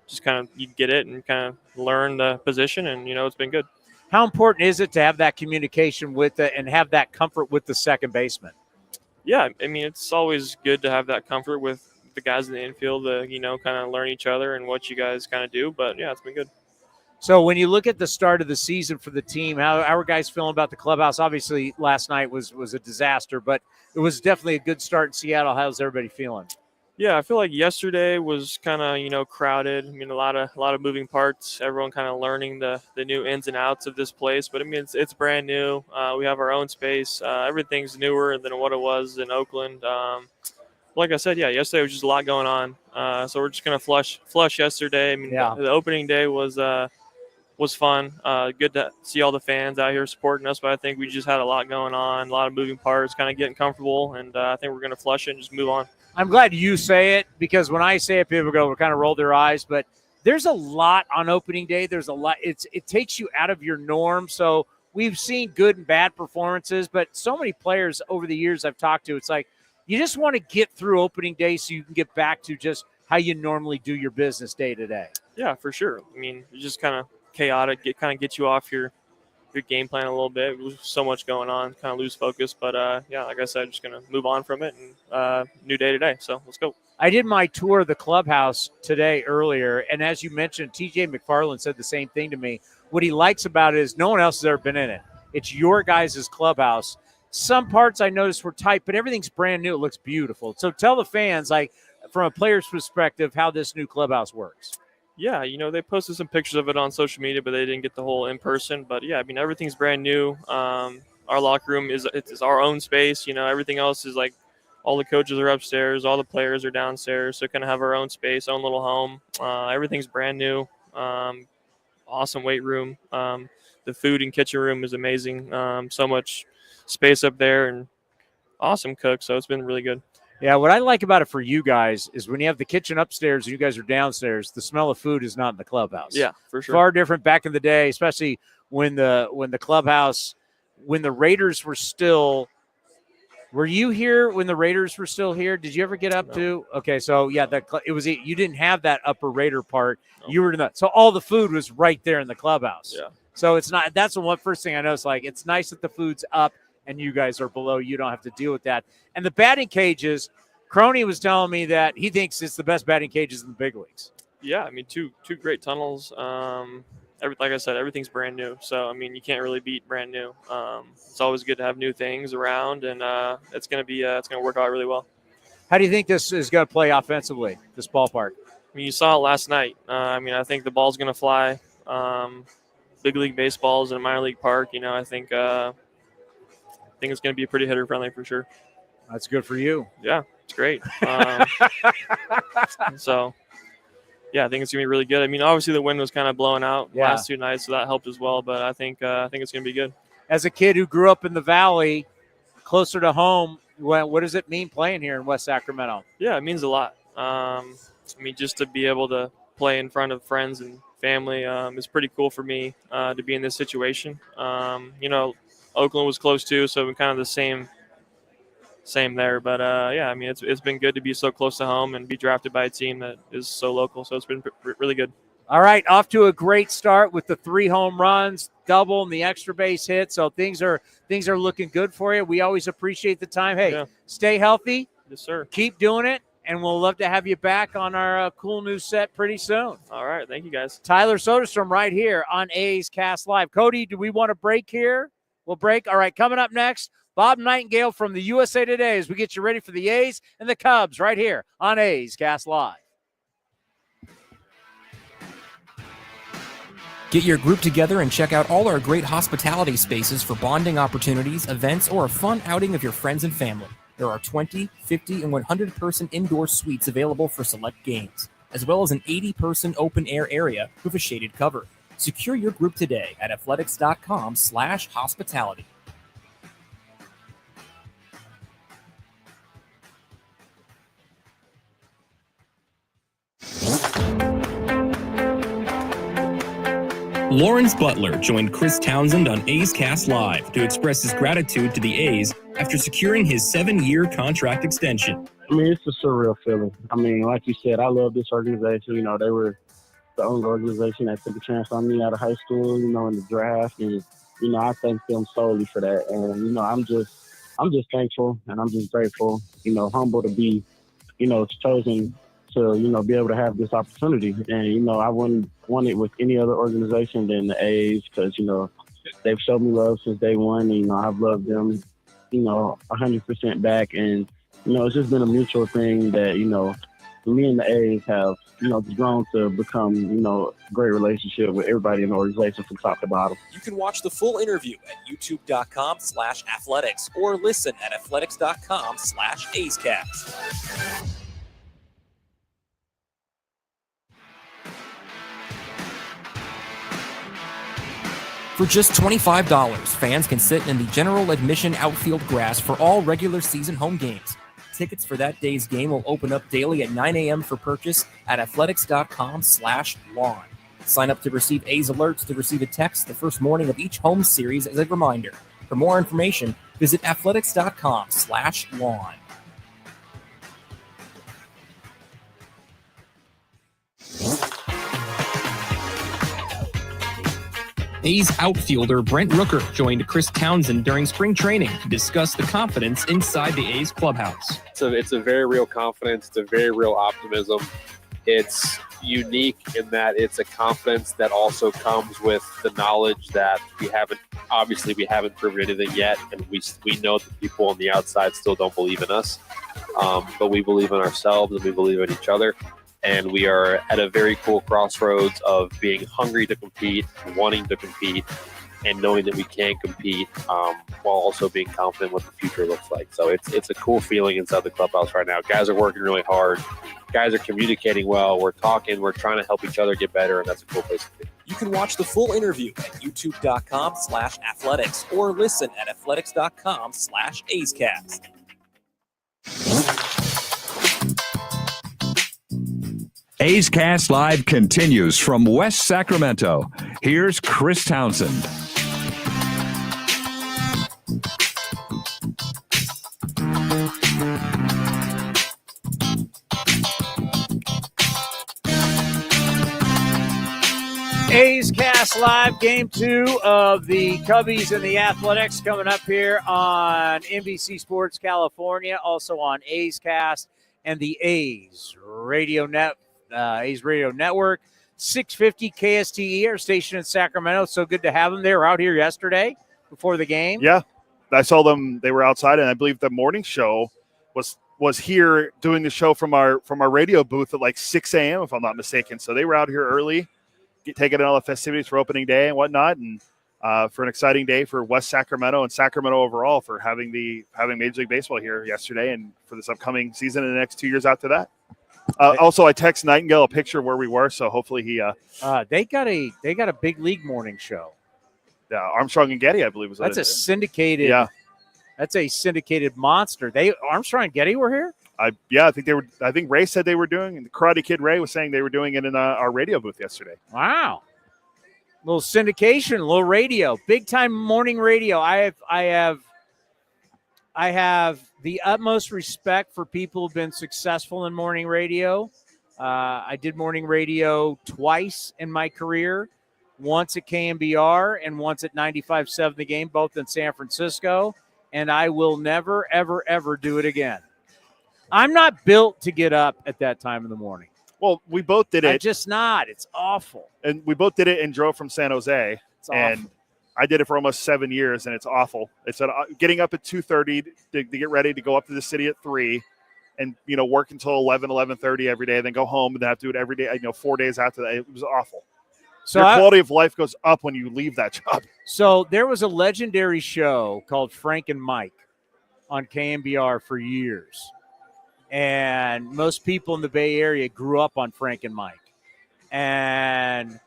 just kind of you get it and kind of learn the position, and, it's been good. How important is it to have that communication with and have that comfort with the second baseman? Yeah, I mean, it's always good to have that comfort with the guys in the infield to, kind of learn each other and what you guys kind of do. But, yeah, it's been good. So when you look at the start of the season for the team, how are guys feeling about the clubhouse? Obviously, last night was a disaster, but it was definitely a good start in Seattle. How's everybody feeling? Yeah, I feel like yesterday was kind of, crowded. I mean, a lot of moving parts. Everyone kind of learning the new ins and outs of this place. But, I mean, it's brand new. We have our own space. Everything's newer than what it was in Oakland. Like I said, yeah, yesterday was just a lot going on. So we're just going to flush yesterday. I mean, the opening day was fun. Good to see all the fans out here supporting us. But I think we just had a lot going on, a lot of moving parts, kind of getting comfortable. And I think we're going to flush it and just move on. I'm glad you say it, because when I say it, people kind of roll their eyes. But there's a lot on opening day. There's a lot. It takes you out of your norm. So we've seen good and bad performances. But so many players over the years I've talked to, it's like, you just want to get through opening day so you can get back to just how you normally do your business day to day. Yeah, for sure. I mean, it's just kind of chaotic. It kind of gets you off your game plan a little bit. There's so much going on, kind of lose focus. But, yeah, like I said, just going to move on from it and new day today. So let's go. I did my tour of the clubhouse today earlier, and as you mentioned, TJ McFarland said the same thing to me. What he likes about it is no one else has ever been in it. It's your guys' clubhouse. Some parts I noticed were tight, but everything's brand new. It looks beautiful. So tell the fans, like, from a player's perspective, how this new clubhouse works. Yeah, they posted some pictures of it on social media, but they didn't get the whole in person. But, yeah, I mean, everything's brand new. Our locker room is our own space. Everything else is like all the coaches are upstairs. All the players are downstairs. So kind of have our own space, own little home. Everything's brand new. Awesome weight room. The food and kitchen room is amazing. So much space up there and awesome cook. So it's been really good. Yeah, what I like about it for you guys is when you have the kitchen upstairs and you guys are downstairs, the smell of food is not in the clubhouse. Yeah, for sure. Far different back in the day, especially when the clubhouse, when the Raiders were still. Were you here when the Raiders were still here? Did you ever get up to? Okay, so yeah, you didn't have that upper Raider part. No. You were so all the food was right there in the clubhouse. Yeah. So it's not. That's the first thing I noticed. Like, it's nice that the food's up and you guys are below. You don't have to deal with that. And the batting cages, Crony was telling me that he thinks it's the best batting cages in the big leagues. Yeah, I mean, two great tunnels. Like I said, everything's brand new. So, I mean, you can't really beat brand new. It's always good to have new things around, and it's going to work out really well. How do you think this is going to play offensively, this ballpark? I mean, you saw it last night. I mean, I think the ball's going to fly. Big league baseballs in a minor league park. I think think it's going to be pretty hitter friendly for sure. That's good for you. Yeah, it's great. So, yeah, I think it's going to be really good. I mean, obviously the wind was kind of blowing out last 2 nights, so that helped as well. But I think it's going to be good. As a kid who grew up in the Valley, closer to home, what does it mean playing here in West Sacramento? Yeah, it means a lot. I mean, just to be able to play in front of friends and family is pretty cool for me to be in this situation. You know, Oakland was close too, so we're kind of the same there. But yeah, I mean, it's been good to be so close to home and be drafted by a team that is so local. So it's been really good. All right, off to a great start with the 3 home runs, double, and the extra base hit. So things are looking good for you. We always appreciate the time. Hey, stay healthy. Yes, sir. Keep doing it, and we'll love to have you back on our cool new set pretty soon. All right, thank you guys. Tyler Soderstrom right here on A's Cast Live. Cody, do we want to break here? We'll break. All right, coming up next, Bob Nightengale from the USA Today as we get you ready for the A's and the Cubs right here on A's Cast Live. Get your group together and check out all our great hospitality spaces for bonding opportunities, events, or a fun outing of your friends and family. There are 20, 50, and 100-person indoor suites available for select games, as well as an 80-person open-air area with a shaded cover. Secure your group today at athletics.com/hospitality. Lawrence Butler joined Chris Townsend on A's Cast Live to express his gratitude to the A's after securing his 7-year contract extension. I mean, it's a surreal feeling. I mean, like you said, I love this organization. You know, they were the only organization that took a chance on me out of high school, you know, in the draft. And, you know, I thank them solely for that. And, you know, I'm just thankful and I'm just grateful, you know, humble to be, you know, chosen to, you know, be able to have this opportunity. And, you know, I wouldn't want it with any other organization than the A's because, you know, they've showed me love since day one. And, you know, I've loved them, you know, 100% back. And, you know, it's just been a mutual thing that, you know, me and the A's have, you know, grown to become, you know, a great relationship with everybody in the organization from top to bottom. You can watch the full interview at youtube.com/athletics or listen at athletics.com/A'sCast. For just $25, fans can sit in the general admission outfield grass for all regular season home games. Tickets for that day's game will open up daily at 9 a.m. for purchase at athletics.com/lawn. Sign up to receive A's alerts to receive a text the first morning of each home series as a reminder. For more information, visit athletics.com/lawn. A's outfielder Brent Rooker joined Chris Townsend during spring training to discuss the confidence inside the A's clubhouse. It's a very real confidence. It's a very real optimism. It's unique in that it's a confidence that also comes with the knowledge that we haven't proven anything yet, and we know that people on the outside still don't believe in us, but we believe in ourselves and we believe in each other. And we are at a very cool crossroads of being hungry to compete, wanting to compete, and knowing that we can compete while also being confident what the future looks like. So it's a cool feeling inside the clubhouse right now. Guys are working really hard. Guys are communicating well. We're talking. We're trying to help each other get better, and that's a cool place to be. You can watch the full interview at youtube.com/athletics or listen at athletics.com/A'sCast. A's Cast Live continues from West Sacramento. Here's Chris Townsend. A's Cast Live, Game 2 of the Cubbies and the Athletics coming up here on NBC Sports California, also on A's Cast and the A's Radio Network, 650 KSTE, our station in Sacramento. So good to have them. They were out here yesterday before the game. Yeah, I saw them. They were outside, and I believe the morning show was here doing the show from our radio booth at like 6 a.m., if I'm not mistaken. So they were out here early, taking in all the festivities for opening day and whatnot. And for an exciting day for West Sacramento and Sacramento overall for having Major League Baseball here yesterday and for this upcoming season and the next 2 years after that. Also, I text Nightengale a picture of where we were, so hopefully he. They got a big league morning show. Yeah, Armstrong and Getty, I believe was. That's a syndicated. Yeah, that's a syndicated monster. Armstrong and Getty were here. I think they were. I think Ray said they were doing. And the Karate Kid Ray was saying they were doing it in our radio booth yesterday. Wow. Little syndication, little radio, big time morning radio. I have the utmost respect for people who've been successful in morning radio. I did morning radio twice in my career, once at KMBR and once at 95.7 The Game, both in San Francisco, and I will never, ever, ever do it again. I'm not built to get up at that time in the morning. Well, we both did it. I'm just not. It's awful. And we both did it and drove from San Jose. It's awful. I did it for almost 7 years, and it's awful. It's getting up at 2:30 to get ready to go up to the city at 3 and, work until 11:30 every day, and then go home and then have to do it every day, 4 days after that. It was awful. So your quality of life goes up when you leave that job. So there was a legendary show called Frank and Mike on KMBR for years. And most people in the Bay Area grew up on Frank and Mike. And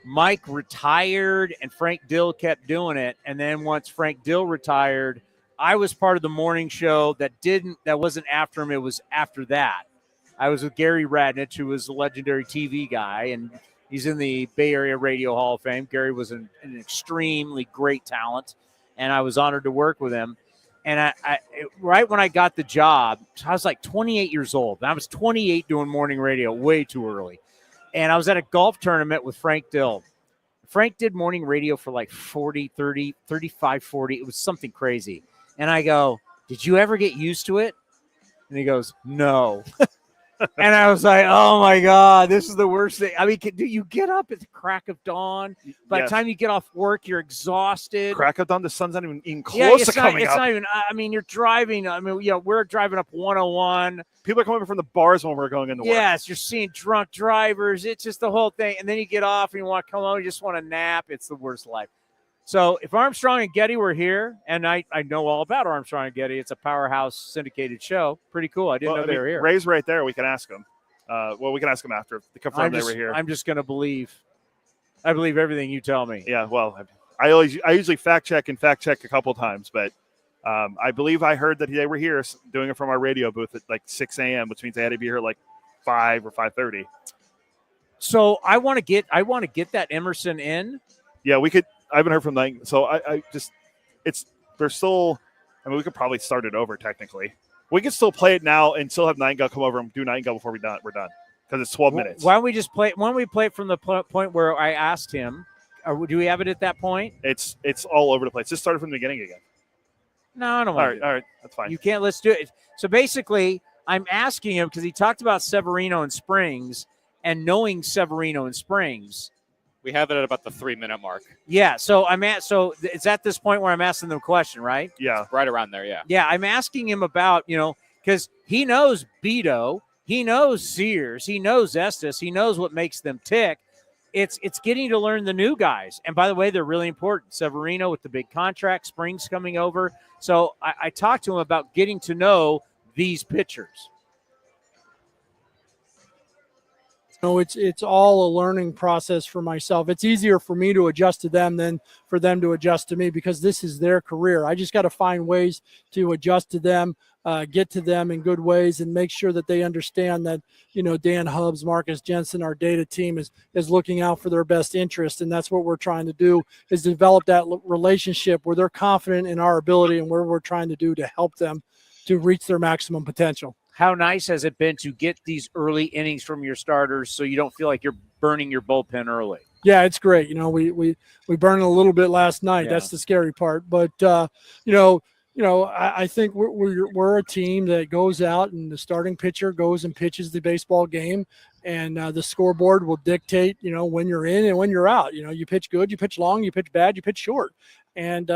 Mike retired and Frank Dill kept doing it. And then once Frank Dill retired, I was part of the morning show that wasn't after him. It was after that. I was with Gary Radnich, who was a legendary TV guy, and he's in the Bay Area Radio Hall of Fame. Gary was an extremely great talent, and I was honored to work with him. And I right when I got the job, I was like 28 years old. I was 28 doing morning radio, way too early. And I was at a golf tournament with Frank Dill. Frank did morning radio for like 40, 30, 35, 40. It was something crazy. And I go, did you ever get used to it? And he goes, no. And I was like, oh, my God, this is the worst thing. I mean, do you get up at the crack of dawn? By the time you get off work, you're exhausted. Crack of dawn, the sun's not even close to coming up. It's not even, I mean, you're driving. I mean, we're driving up 101. People are coming from the bars when we're going into work. Yes, you're seeing drunk drivers. It's just the whole thing. And then you get off and you want to come home. You just want to nap. It's the worst life. So if Armstrong and Getty were here, and I know all about Armstrong and Getty, it's a powerhouse syndicated show. Pretty cool. I didn't know they were here. Ray's right there. We can ask him. We can ask him after to confirm they were here. I'm just going to believe. I believe everything you tell me. Yeah, well, I usually fact check a couple times, but I believe I heard that they were here doing it from our radio booth at like 6 a.m., which means they had to be here at like 5 or 5:30. So I want to get that Emerson in. Yeah, we could. I haven't heard from them. So they're still, I mean, we could probably start it over technically. We can still play it now and still have Nightengale come over and do Nightengale before we're done because it's 12 minutes. Why don't we just play it? Why don't we play it from the point where I asked him? Do we have it at that point? It's all over the place. Just started from the beginning again. No, I don't want All right, that's fine. You can't. Let's do it. So basically, I'm asking him because he talked about Severino and Springs and knowing Severino and Springs. We have it at about the 3-minute mark. Yeah, so so it's at this point where I'm asking them a question, right? Yeah. Right around there, yeah. Yeah, I'm asking him about, because he knows Beto, he knows Sears, he knows Estes, he knows what makes them tick. It's getting to learn the new guys. And by the way, they're really important. Severino with the big contract, Springs coming over. So I talked to him about getting to know these pitchers. No, it's all a learning process for myself. It's easier for me to adjust to them than for them to adjust to me because this is their career. I just got to find ways to adjust to them, get to them in good ways, and make sure that they understand that, Dan Hubbs, Marcus Jensen, our data team is looking out for their best interest. And that's what we're trying to do is develop that relationship where they're confident in our ability and where we're trying to do to help them to reach their maximum potential. How nice has it been to get these early innings from your starters so you don't feel like you're burning your bullpen early? Yeah, it's great. We burned a little bit last night. Yeah. That's the scary part. But, I think we're a team that goes out and the starting pitcher goes and pitches the baseball game. And the scoreboard will dictate, when you're in and when you're out. You pitch good, you pitch long, you pitch bad, you pitch short. And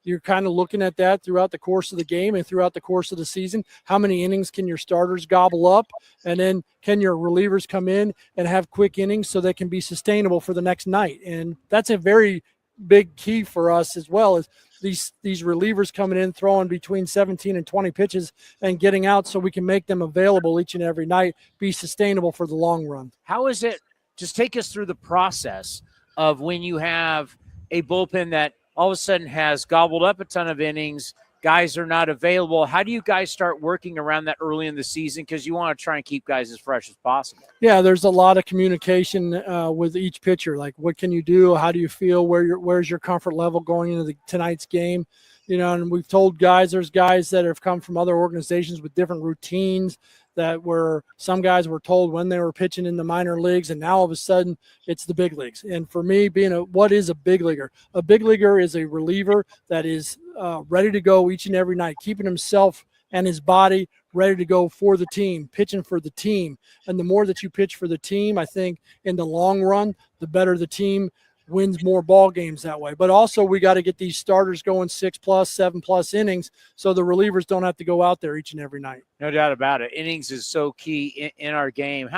you're kind of looking at that throughout the course of the game and throughout the course of the season. How many innings can your starters gobble up? And then can your relievers come in and have quick innings so they can be sustainable for the next night? And that's a very big key for us as well is these relievers coming in, throwing between 17 and 20 pitches and getting out so we can make them available each and every night, be sustainable for the long run. How is it? Just take us through the process of when you have a bullpen that all of a sudden has gobbled up a ton of innings, guys are not available. How do you guys start working around that early in the season? Because you want to try and keep guys as fresh as possible. Yeah, there's a lot of communication with each pitcher. Like, what can you do? How do you feel? Where's your comfort level going into tonight's game? You know, and we've told guys, there's guys that have come from other organizations with different routines that were, some guys were told when they were pitching in the minor leagues, and now all of a sudden it's the big leagues. And for me, what is a big leaguer? A big leaguer is a reliever that is ready to go each and every night, keeping himself and his body ready to go for the team, pitching for the team. And the more that you pitch for the team, I think in the long run, the better the team wins more ball games that way. But also we got to get these starters going 6+, 7+ innings so the relievers don't have to go out there each and every night. No doubt about it. Innings is so key in our game.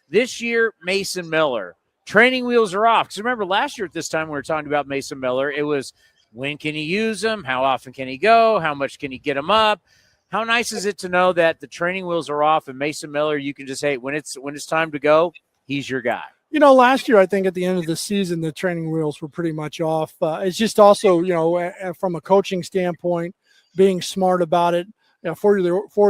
This year, Mason Miller, training wheels are off. Because remember, last year at this time we were talking about Mason Miller. It was, when can he use them? How often can he go? How much can he get them up? How nice is it to know that the training wheels are off and Mason Miller, you can just, hey, when it's time to go, he's your guy. You know, last year, I think at the end of the season, the training wheels were pretty much off. It's just also, you know, from a coaching standpoint, being smart about it, you know, for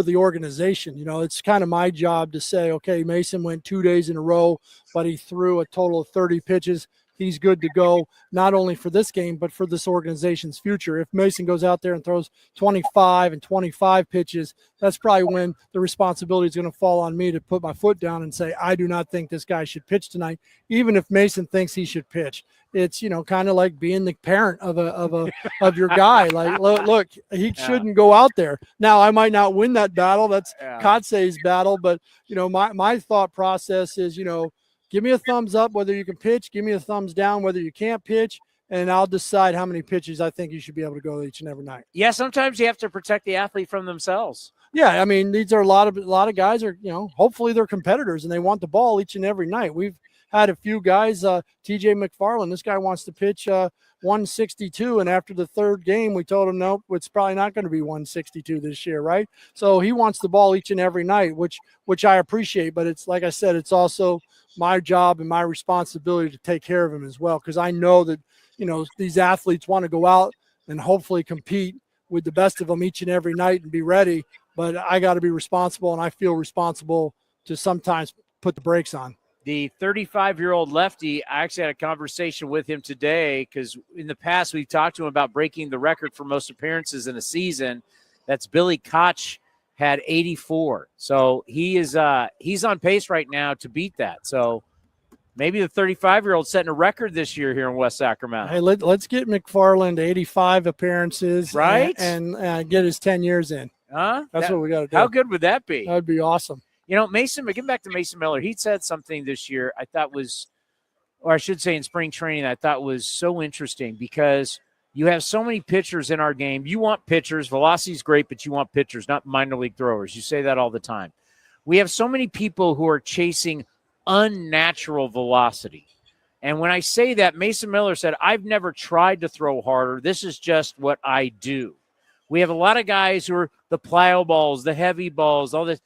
the organization. You know, it's kind of my job to say, okay, Mason went 2 days in a row, but he threw a total of 30 pitches. He's good to go, not only for this game, but for this organization's future. If Mason goes out there and throws 25 and 25 pitches, that's probably when the responsibility is going to fall on me to put my foot down and say, I do not think this guy should pitch tonight, even if Mason thinks he should pitch. It's, you know, kind of like being the parent of your guy. Like, look, he shouldn't go out there. Now, I might not win that battle. That's Kotsay's battle. But, you know, my thought process is, you know, give me a thumbs up whether you can pitch. Give me a thumbs down whether you can't pitch, and I'll decide how many pitches I think you should be able to go each and every night. Yeah, sometimes you have to protect the athlete from themselves. Yeah, I mean, these are a lot of guys are, you know, hopefully they're competitors and they want the ball each and every night. We've had a few guys, TJ McFarland, this guy wants to pitch 162, and after the third game, we told him, nope, it's probably not going to be 162 this year, right? So he wants the ball each and every night, which I appreciate, but it's, like I said, it's also my job and my responsibility to take care of him as well, because I know that, you know, these athletes want to go out and hopefully compete with the best of them each and every night and be ready, but I got to be responsible, and I feel responsible to sometimes put the brakes on. The 35-year-old lefty, I actually had a conversation with him today because in the past we've talked to him about breaking the record for most appearances in a season. That's Billy Koch had 84. So he's on pace right now to beat that. So maybe the 35-year-old setting a record this year here in West Sacramento. Hey, let's get McFarland to 85 appearances, right, and get his 10 years in. That's what we got to do. How good would that be? That would be awesome. You know, getting back to Mason Miller, he said something this year I thought was, or I should say in spring training, I thought was so interesting because you have so many pitchers in our game. You want pitchers. Velocity is great, but you want pitchers, not minor league throwers. You say that all the time. We have so many people who are chasing unnatural velocity. And when I say that, Mason Miller said, I've never tried to throw harder. This is just what I do. We have a lot of guys who are the plyo balls, the heavy balls, all this.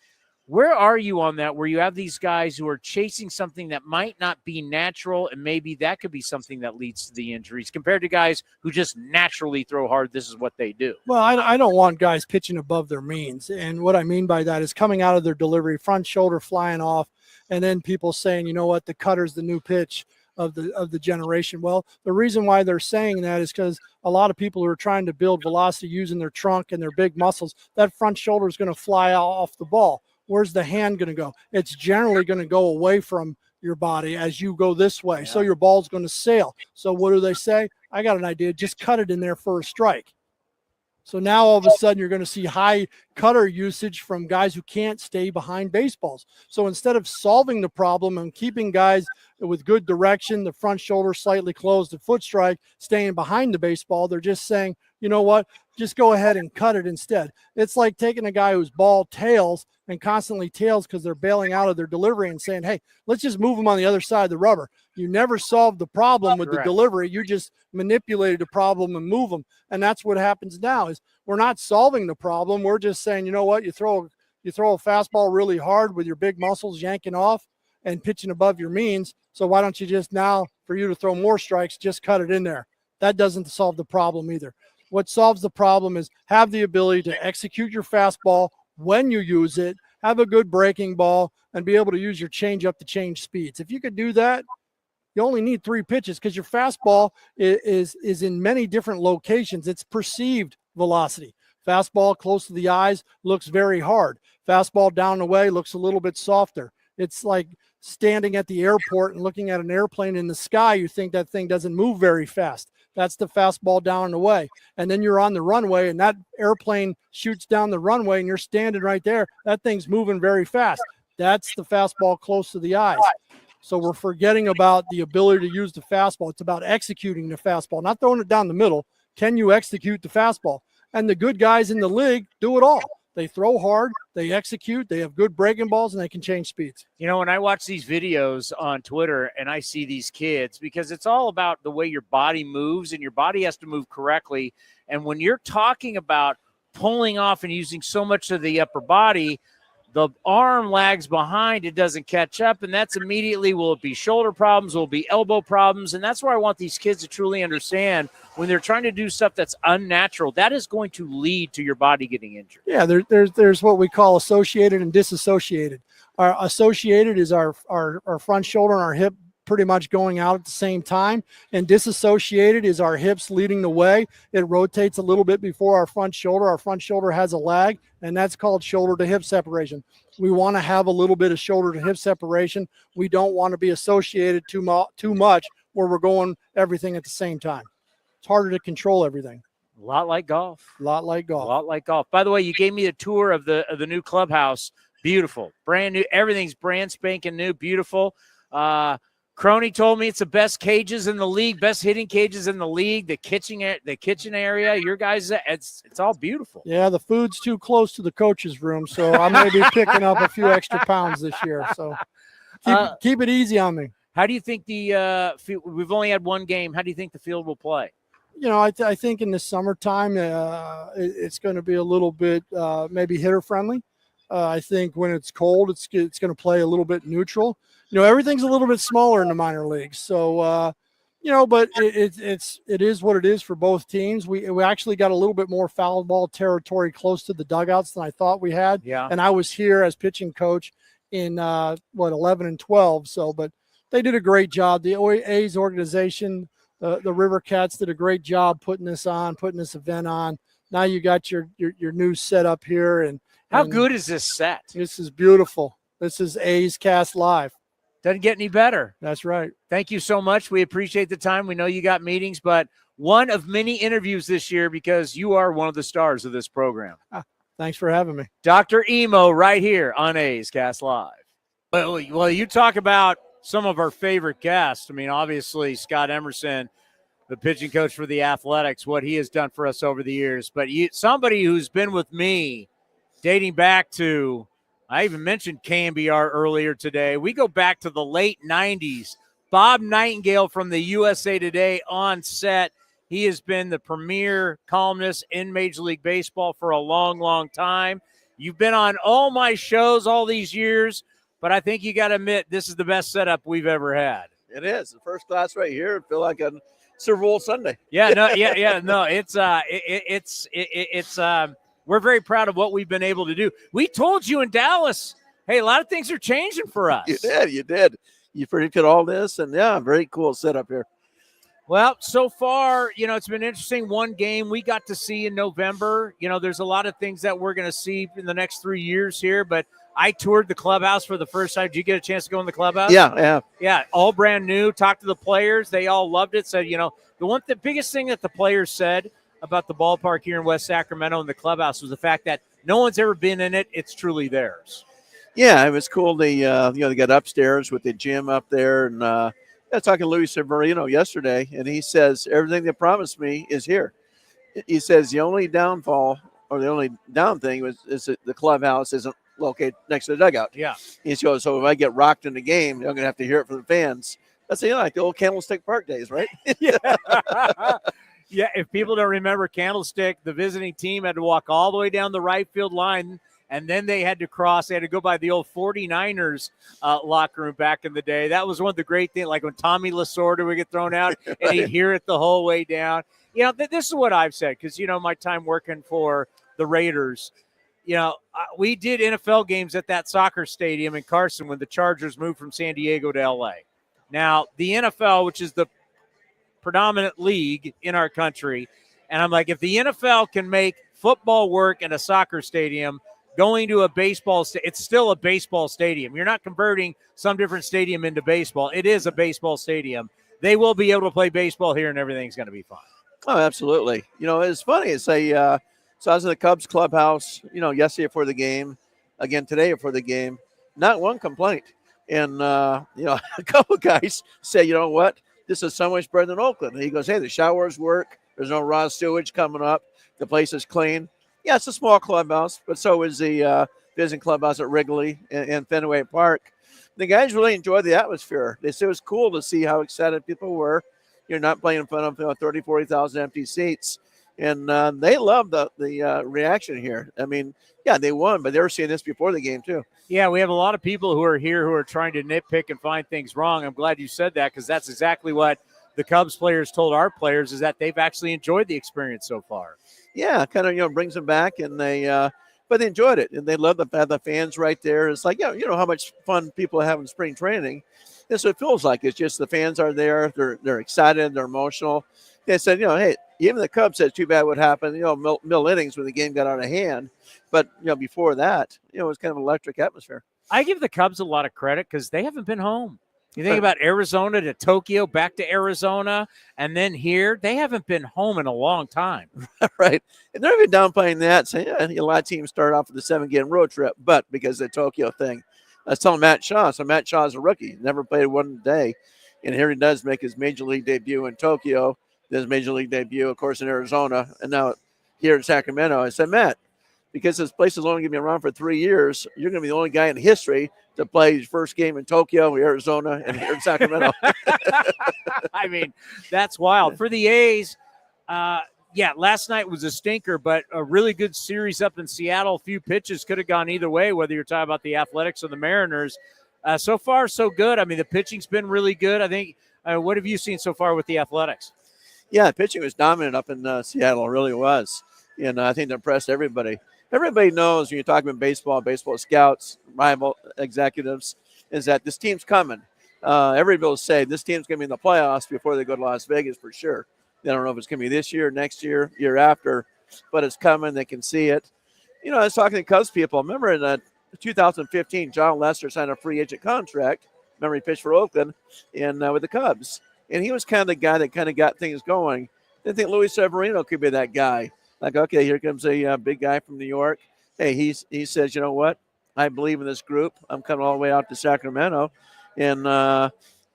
Where are you on that, where you have these guys who are chasing something that might not be natural, and maybe that could be something that leads to the injuries, compared to guys who just naturally throw hard? This is what they do. Well, I don't want guys pitching above their means. And what I mean by that is coming out of their delivery, front shoulder flying off, and then people saying, you know what, the cutter's the new pitch of the generation. Well, the reason why they're saying that is because a lot of people who are trying to build velocity using their trunk and their big muscles, that front shoulder is going to fly off the ball. Where's the hand going to go? It's generally going to go away from your body as you go this way. Yeah. So your ball's going to sail. So what do they say? I got an idea. Just cut it in there for a strike. So now all of a sudden you're going to see high cutter usage from guys who can't stay behind baseballs. So instead of solving the problem and keeping guys with good direction, the front shoulder slightly closed, the foot strike, staying behind the baseball, they're just saying, you know what? Just go ahead and cut it instead. It's like taking a guy whose ball tails and constantly tails because they're bailing out of their delivery and saying, hey, let's just move them on the other side of the rubber. You never solved the problem with the delivery. You just manipulated the problem and move them. And that's what happens now is we're not solving the problem. We're just saying, you know what? You throw a fastball really hard with your big muscles yanking off and pitching above your means. So why don't you just now, for you to throw more strikes, just cut it in there? That doesn't solve the problem either. What solves the problem is have the ability to execute your fastball when you use it, have a good breaking ball, and be able to use your changeup to change speeds. If you could do that, you only need 3 pitches because your fastball is in many different locations. It's perceived velocity. Fastball close to the eyes looks very hard. Fastball down the way looks a little bit softer. It's like standing at the airport and looking at an airplane in the sky. You think that thing doesn't move very fast. That's the fastball down the way. And then you're on the runway and that airplane shoots down the runway and you're standing right there. That thing's moving very fast. That's the fastball close to the eyes. So we're forgetting about the ability to use the fastball. It's about executing the fastball, not throwing it down the middle. Can you execute the fastball? And the good guys in the league do it all. They throw hard, they execute, they have good breaking balls, and they can change speeds. You know, when I watch these videos on Twitter and I see these kids, because it's all about the way your body moves, and your body has to move correctly. And when you're talking about pulling off and using so much of the upper body, the arm lags behind, it doesn't catch up, and that's immediately, will it be shoulder problems, will it be elbow problems, and that's where I want these kids to truly understand when they're trying to do stuff that's unnatural, that is going to lead to your body getting injured. Yeah, there's what we call associated and disassociated. Our associated is our front shoulder and our hip pretty much going out at the same time, and disassociated is our hips leading the way. It rotates a little bit before our front shoulder. Our front shoulder has a lag, and that's called shoulder to hip separation. We want to have a little bit of shoulder to hip separation. We don't want to be associated too much where we're going everything at the same time. It's harder to control everything. A lot like golf. A lot like golf. A lot like golf. By the way, you gave me a tour of the new clubhouse. Beautiful. Brand new. Everything's brand spanking new. Beautiful. Crony told me it's the best cages in the league, best hitting cages in the league. The kitchen area, your guys, it's all beautiful. Yeah, the food's too close to the coach's room, so I may be picking up a few extra pounds this year. So keep it easy on me. How do you think we've only had one game. How do you think the field will play? You know, I think in the summertime, it's going to be a little bit maybe hitter friendly. I think when it's cold, it's going to play a little bit neutral. You know, everything's a little bit smaller in the minor leagues. So, you know, but it is what it is for both teams. We actually got a little bit more foul ball territory close to the dugouts than I thought we had. Yeah. And I was here as pitching coach in 11 and 12. So, but they did a great job. The A's organization, the River Cats did a great job putting this event on. Now you got your new setup here. And how good is this set? This is beautiful. This is A's Cast Live. Doesn't get any better. That's right. Thank you so much. We appreciate the time. We know you got meetings, but one of many interviews this year because you are one of the stars of this program. Thanks for having me. Dr. Emo right here on A's Cast Live. Well, you talk about some of our favorite guests. I mean, obviously, Scott Emerson, the pitching coach for the Athletics, what he has done for us over the years. But somebody who's been with me dating back to, I even mentioned KMBR earlier today. We go back to the late 90s. Bob Nightengale from the USA Today on set. He has been the premier columnist in Major League Baseball for a long, long time. You've been on all my shows all these years, but I think you got to admit this is the best setup we've ever had. It is. The first class right here. I feel like a Super Bowl Sunday. Yeah, no, no. It's we're very proud of what we've been able to do. We told you in Dallas, hey, a lot of things are changing for us. You did. You predicted all this, and yeah, very cool setup here. Well, so far, it's been interesting. One game we got to see in November. There's a lot of things that we're going to see in the next 3 years here, but I toured the clubhouse for the first time. Did you get a chance to go in the clubhouse? Yeah. Yeah, all brand new. Talked to the players. They all loved it. Said, the biggest thing that the players said about the ballpark here in West Sacramento and the clubhouse was the fact that no one's ever been in it. It's truly theirs. Yeah, it was cool. They got upstairs with the gym up there, and I was talking to Luis Severino yesterday, and he says everything they promised me is here. he says the only downfall or the only down thing is that the clubhouse isn't located next to the dugout. Yeah. He goes, so if I get rocked in the game, I'm going to have to hear it from the fans. That's like the old Candlestick Park days, right? Yeah. Yeah, if people don't remember Candlestick, the visiting team had to walk all the way down the right field line, and then they had to cross. They had to go by the old 49ers locker room back in the day. That was one of the great things, like when Tommy Lasorda would get thrown out, and he'd hear it the whole way down. You know, this is what I've said, because, you know, my time working for the Raiders, you know, we did NFL games at that soccer stadium in Carson when the Chargers moved from San Diego to L.A. Now, the NFL, which is the predominant league in our country, and I'm like, if the NFL can make football work in a soccer stadium, going to a baseball it's still a baseball stadium. You're not converting some different stadium into baseball. It is a baseball stadium. They will be able to play baseball here, and everything's going to be fine. Oh, absolutely. You know, it's funny. It's so I was in the Cubs clubhouse, you know, yesterday before the game, again today before the game, not one complaint. And, you know, a couple guys say, you know what, this is so much better than Oakland. And he goes, hey, the showers work. There's no raw sewage coming up. The place is clean. Yeah, it's a small clubhouse, but so is the visiting clubhouse at Wrigley and Fenway Park. The guys really enjoyed the atmosphere. They said it was cool to see how excited people were. You're not playing in front of 30, 40,000 empty seats. And they loved the reaction here. I mean, yeah, they won, but they were seeing this before the game too. Yeah, we have a lot of people who are here who are trying to nitpick and find things wrong. I'm glad you said that, because that's exactly what the Cubs players told our players, is that they've actually enjoyed the experience so far. Yeah, kind of, you know, brings them back, and but they enjoyed it, and they love the fans right there. It's like, yeah, you know how much fun people have in spring training. That's what it feels like. It's just the fans are there. They're excited. They're emotional. They said, you know, hey, even the Cubs said too bad what happened, you know, middle innings when the game got out of hand. But, you know, before that, you know, it was kind of an electric atmosphere. I give the Cubs a lot of credit because they haven't been home. You think about Arizona to Tokyo, back to Arizona, and then here, they haven't been home in a long time. Right. And they're even downplaying that, saying, yeah, a lot of teams start off with a 7-game road trip, but because of the Tokyo thing. I was telling Matt Shaw, so Matt Shaw is a rookie, never played one day, and here he does make his major league debut in Tokyo, his major league debut, of course, in Arizona, and now here in Sacramento. I said, Matt, because this place is only going to be around for 3 years, you're going to be the only guy in history to play his first game in Tokyo, Arizona, and here in Sacramento. I mean, that's wild. For the A's, yeah, last night was a stinker, but a really good series up in Seattle. A few pitches could have gone either way, whether you're talking about the Athletics or the Mariners. So far, so good. I mean, the pitching's been really good. I think, what have you seen so far with the Athletics? Yeah, pitching was dominant up in Seattle. It really was. And I think it impressed everybody. Everybody knows when you're talking about baseball scouts, rival executives, is that this team's coming. Everybody will say this team's going to be in the playoffs before they go to Las Vegas for sure. They don't know if it's going to be this year, next year, year after, but it's coming. They can see it. You know, I was talking to Cubs people. Remember in 2015, John Lester signed a free agent contract. Remember he pitched for Oakland and with the Cubs. And he was kind of the guy that kind of got things going. I think Luis Severino could be that guy. Like, okay, here comes a big guy from New York. Hey, he says, you know what? I believe in this group. I'm coming all the way out to Sacramento. And,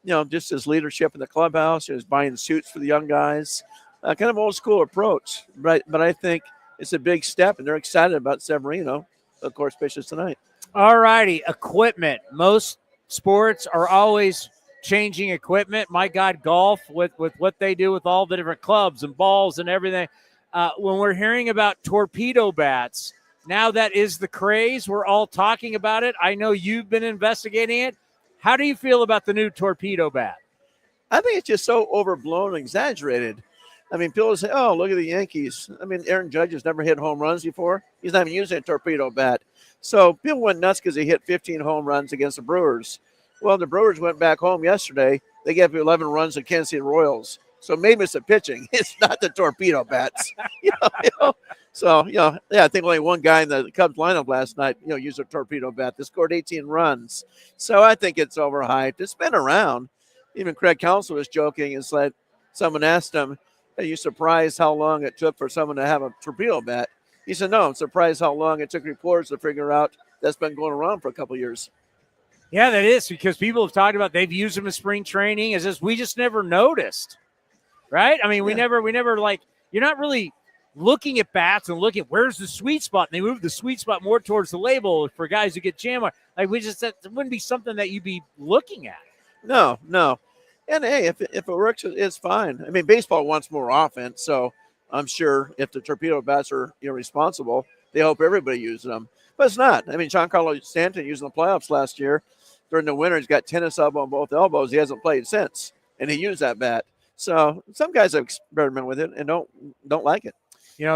you know, just his leadership in the clubhouse, he was buying suits for the young guys. Kind of old school approach. Right? But I think it's a big step, and they're excited about Severino, of course, pitches tonight. All righty, equipment. Most sports are always changing equipment. My God, golf with what they do with all the different clubs and balls and everything. When we're hearing about torpedo bats, now that is the craze. We're all talking about it. I know you've been investigating it. How do you feel about the new torpedo bat? I think it's just so overblown and exaggerated. I mean, people say, oh, look at the Yankees. I mean, Aaron Judge has never hit home runs before. He's not even using a torpedo bat. So people went nuts because he hit 15 home runs against the Brewers. Well, the Brewers went back home yesterday. They gave 11 runs to Kansas City Royals. So maybe it's the pitching. It's not the torpedo bats. you know? So, you know, yeah, I think only one guy in the Cubs lineup last night, you know, used a torpedo bat. They scored 18 runs. So I think it's overhyped. It's been around. Even Craig Counsell was joking. It's like someone asked him, are you surprised how long it took for someone to have a torpedo bat? He said, no, I'm surprised how long it took reporters to figure out that's been going around for a couple of years. Yeah, that is, because people have talked about they've used them in spring training. It's just we just never noticed. Right? I mean, we never like, you're not really looking at bats and looking at where's the sweet spot. And they move the sweet spot more towards the label for guys who get jammed. Like that wouldn't be something that you'd be looking at. No. And hey, if it works, it's fine. I mean, baseball wants more offense, so I'm sure if the torpedo bats are responsible, they hope everybody uses them. But it's not. I mean, Giancarlo Stanton used in the playoffs last year during the winter. He's got tennis elbow on both elbows. He hasn't played since, and he used that bat. So some guys have experimented with it and don't like it.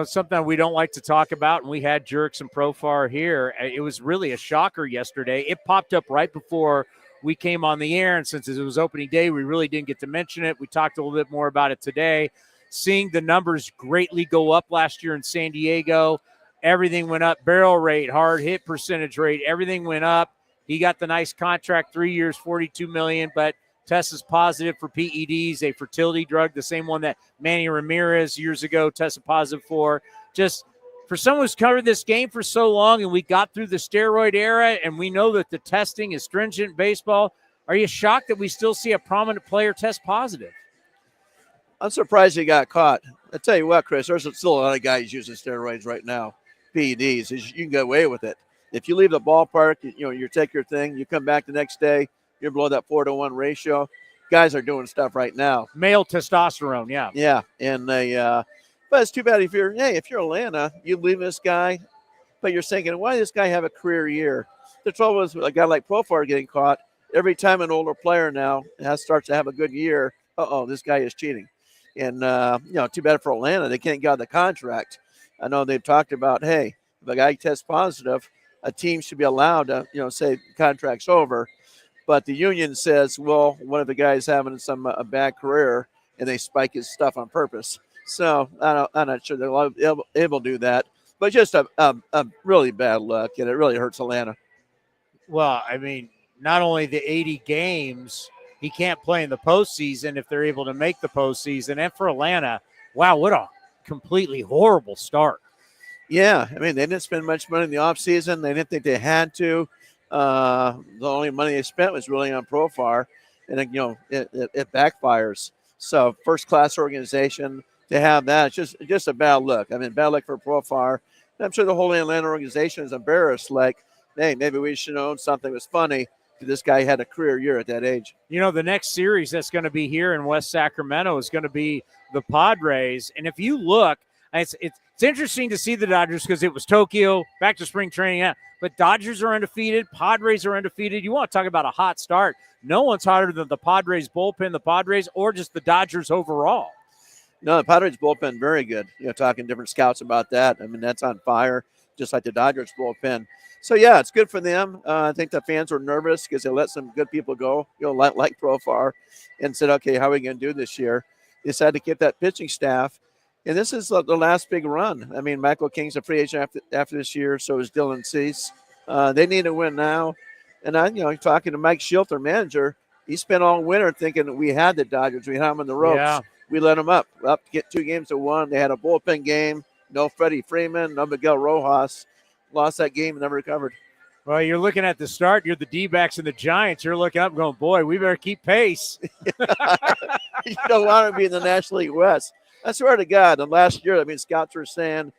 Something we don't like to talk about, and we had Jurickson Profar here. It was really a shocker yesterday. It popped up right before we came on the air, and since it was opening day, we really didn't get to mention it. We talked a little bit more about it today. Seeing the numbers greatly go up last year in San Diego, everything went up. Barrel rate, hard hit percentage rate, everything went up. He got the nice contract, 3 years, $42 million, but tests positive for PEDs, a fertility drug, the same one that Manny Ramirez years ago tested positive for. Just for someone who's covered this game for so long, and we got through the steroid era, and we know that the testing is stringent in baseball, are you shocked that we still see a prominent player test positive? I'm surprised he got caught. I tell you what, Chris, there's still a lot of guys using steroids right now, PEDs. You can get away with it. If you leave the ballpark, you take your thing, you come back the next day, you're below that 4-to-1 ratio. Guys are doing stuff right now. Male testosterone, yeah. Yeah, and but it's too bad if you're Atlanta, you leave this guy, but you're thinking, why does this guy have a career year? The trouble is a guy like Profar getting caught. Every time an older player now starts to have a good year, this guy is cheating. And, too bad for Atlanta. They can't get out of the contract. I know they've talked about, hey, if a guy tests positive, a team should be allowed to, say the contract's over. But the union says, well, one of the guys having a bad career, and they spike his stuff on purpose. So I'm not sure they're able to do that. But just a really bad luck, and it really hurts Atlanta. Well, I mean, not only the 80 games, he can't play in the postseason if they're able to make the postseason. And for Atlanta, wow, what a completely horrible start. Yeah, I mean, they didn't spend much money in the offseason. They didn't think they had to. The only money they spent was really on Profar, and it backfires. So first-class organization, to have that, it's just a bad look. I mean, bad luck for Profar. And I'm sure the whole Atlanta organization is embarrassed. Like, hey, maybe we should have known something was funny. This guy had a career year at that age. The next series that's going to be here in West Sacramento is going to be the Padres. And if you look, it's interesting to see the Dodgers because it was Tokyo, back to spring training. Yeah, but Dodgers are undefeated. Padres are undefeated. You want to talk about a hot start. No one's hotter than the Padres bullpen, the Padres, or just the Dodgers overall. No, the Padres bullpen, very good. Talking to different scouts about that. I mean, that's on fire, just like the Dodgers bullpen. So, yeah, it's good for them. I think the fans were nervous because they let some good people go, like Profar, and said, okay, how are we going to do this year? They decided to keep that pitching staff. And this is the last big run. I mean, Michael King's a free agent after this year, so is Dylan Cease. They need to win now. And talking to Mike Schilt, their manager, he spent all winter thinking we had the Dodgers. We had them on the ropes. Yeah. We let them up to get 2 games to 1. They had a bullpen game. No Freddie Freeman, no Miguel Rojas. Lost that game and never recovered. Well, you're looking at the start. You're the D-backs and the Giants. You're looking up going, boy, we better keep pace. You don't want to be in the National League West. I swear to God, the last year, scouts were saying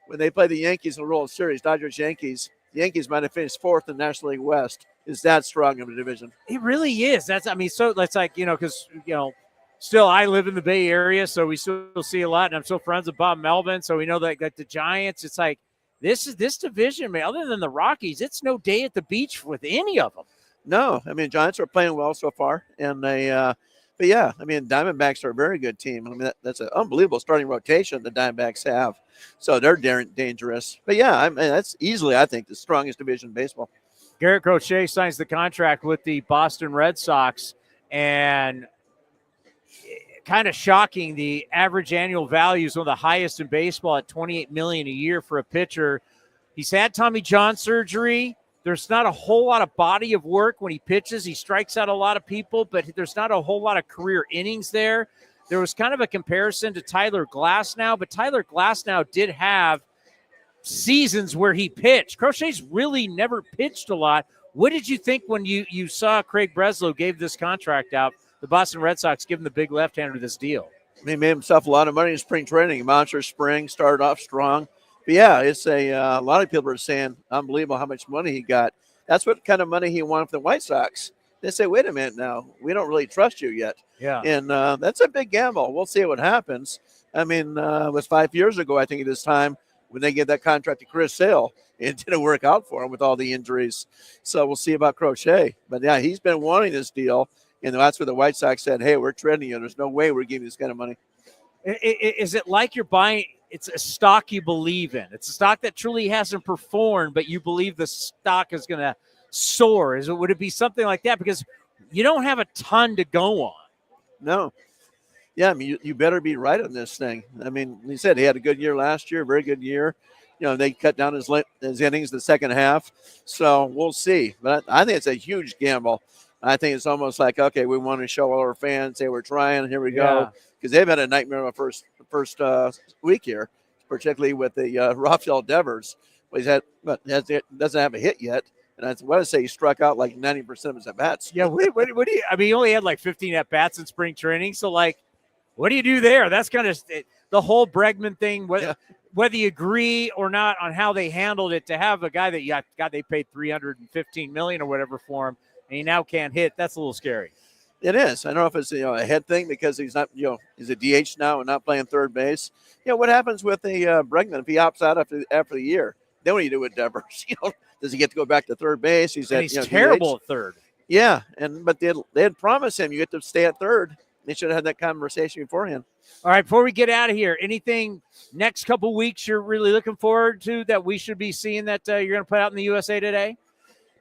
when they play the Yankees in the World Series, Dodgers-Yankees, the Yankees might have finished 4th in the National League West. Is that strong of a division? It really is. So that's like, because, still I live in the Bay Area, so we still see a lot, and I'm still friends with Bob Melvin, so we know that the Giants, it's like, this division, man, other than the Rockies, it's no day at the beach with any of them. No, Giants are playing well so far, and but yeah, Diamondbacks are a very good team. That's an unbelievable starting rotation the Diamondbacks have, so they're dangerous. But yeah, that's easily, I think, the strongest division in baseball. Garrett Crochet signs the contract with the Boston Red Sox, and kind of shocking, the average annual value is one of the highest in baseball at $28 million a year for a pitcher. He's had Tommy John surgery. There's not a whole lot of body of work when he pitches. He strikes out a lot of people, but there's not a whole lot of career innings there. There was kind of a comparison to Tyler Glasnow, but Tyler Glasnow did have seasons where he pitched. Crochet's really never pitched a lot. What did you think when you saw Craig Breslow gave this contract out? The Boston Red Sox give him the big left-hander this deal. He made himself a lot of money in spring training. Monster spring, started off strong. But yeah, it's a lot of people are saying unbelievable how much money he got. That's what kind of money he wanted from the White Sox. They say, wait a minute now, we don't really trust you yet. Yeah. And that's a big gamble. We'll see what happens. I mean, it was 5 years ago, I think, at this time when they gave that contract to Chris Sale. It didn't work out for him with all the injuries. So we'll see about Crochet. But yeah, he's been wanting this deal. And that's where the White Sox said, hey, we're trading you. There's no way we're giving you this kind of money. Is it like you're buying – it's a stock you believe in? It's a stock that truly hasn't performed, but you believe the stock is going to soar. Would it be something like that? Because you don't have a ton to go on. No. Yeah, I mean, you better be right on this thing. I mean, he said he had a good year last year, very good year. You know, they cut down his innings the second half. So we'll see. But I think it's a huge gamble. I think it's almost like, okay, we want to show all our fans, say we're trying, here we go. Because they've had a nightmare of a first week here, particularly with the Rafael Devers. He's had, but doesn't have a hit yet. And I want to say he struck out like 90% of his at-bats. Yeah, what do you – I mean, he only had like 15 at-bats in spring training. So, like, what do you do there? That's kind of the whole Bregman thing, whether you agree or not on how they handled it, to have a guy that they paid $315 million or whatever for him, and he now can't hit. That's a little scary. It is. I don't know if it's a head thing because he's not, he's a DH now and not playing third base. What happens with the Bregman if he opts out after the year? Then what do you do with Devers? Does he get to go back to third base? He's terrible DH. at third. Yeah, but they had promised him you get to stay at third. They should have had that conversation beforehand. All right, before we get out of here, anything next couple weeks you're really looking forward to that we should be seeing that you're going to put out in the USA Today?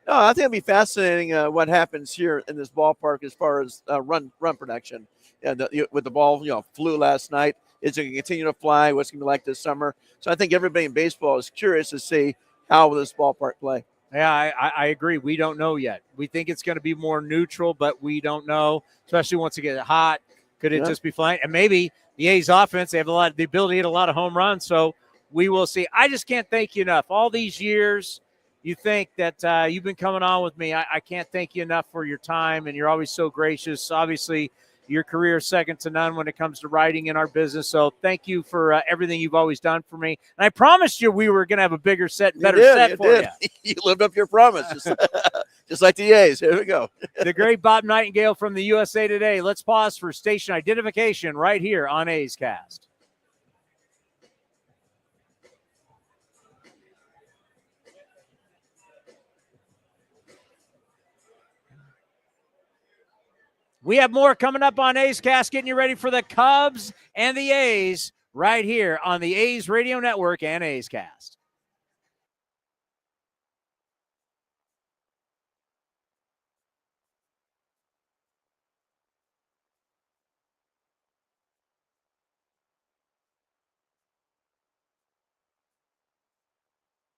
No, I think it'll be fascinating what happens here in this ballpark as far as run production. And with the ball, flew last night. Is it going to continue to fly? What's it going to be like this summer? So I think everybody in baseball is curious to see how will this ballpark play. Yeah, I agree. We don't know yet. We think it's going to be more neutral, but we don't know, especially once it gets hot. Could it just be flying? And maybe the A's offense, they have the ability to hit a lot of home runs, so we will see. I just can't thank you enough. All these years, you think that you've been coming on with me. I can't thank you enough for your time, and you're always so gracious. Obviously, your career is second to none when it comes to writing in our business. So thank you for everything you've always done for me. And I promised you we were going to have a bigger set, better set for you. You lived up your promise, just like the A's. Here we go. The great Bob Nightengale from the USA Today. Let's pause for station identification right here on A's Cast. We have more coming up on A's Cast, getting you ready for the Cubs and the A's right here on the A's Radio Network and A's Cast.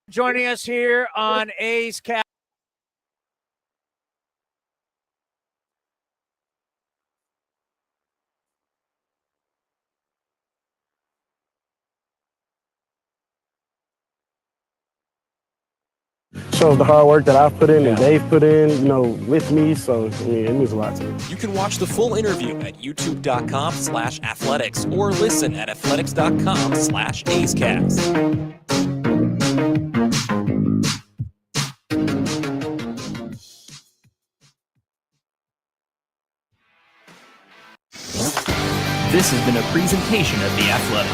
Joining us here on A's Cast. Shows the hard work that I've put in and they've put in, with me. So, it means a lot to me. You can watch the full interview at youtube.com/athletics or listen at athletics.com/A'sCast. This has been a presentation of The Athletic.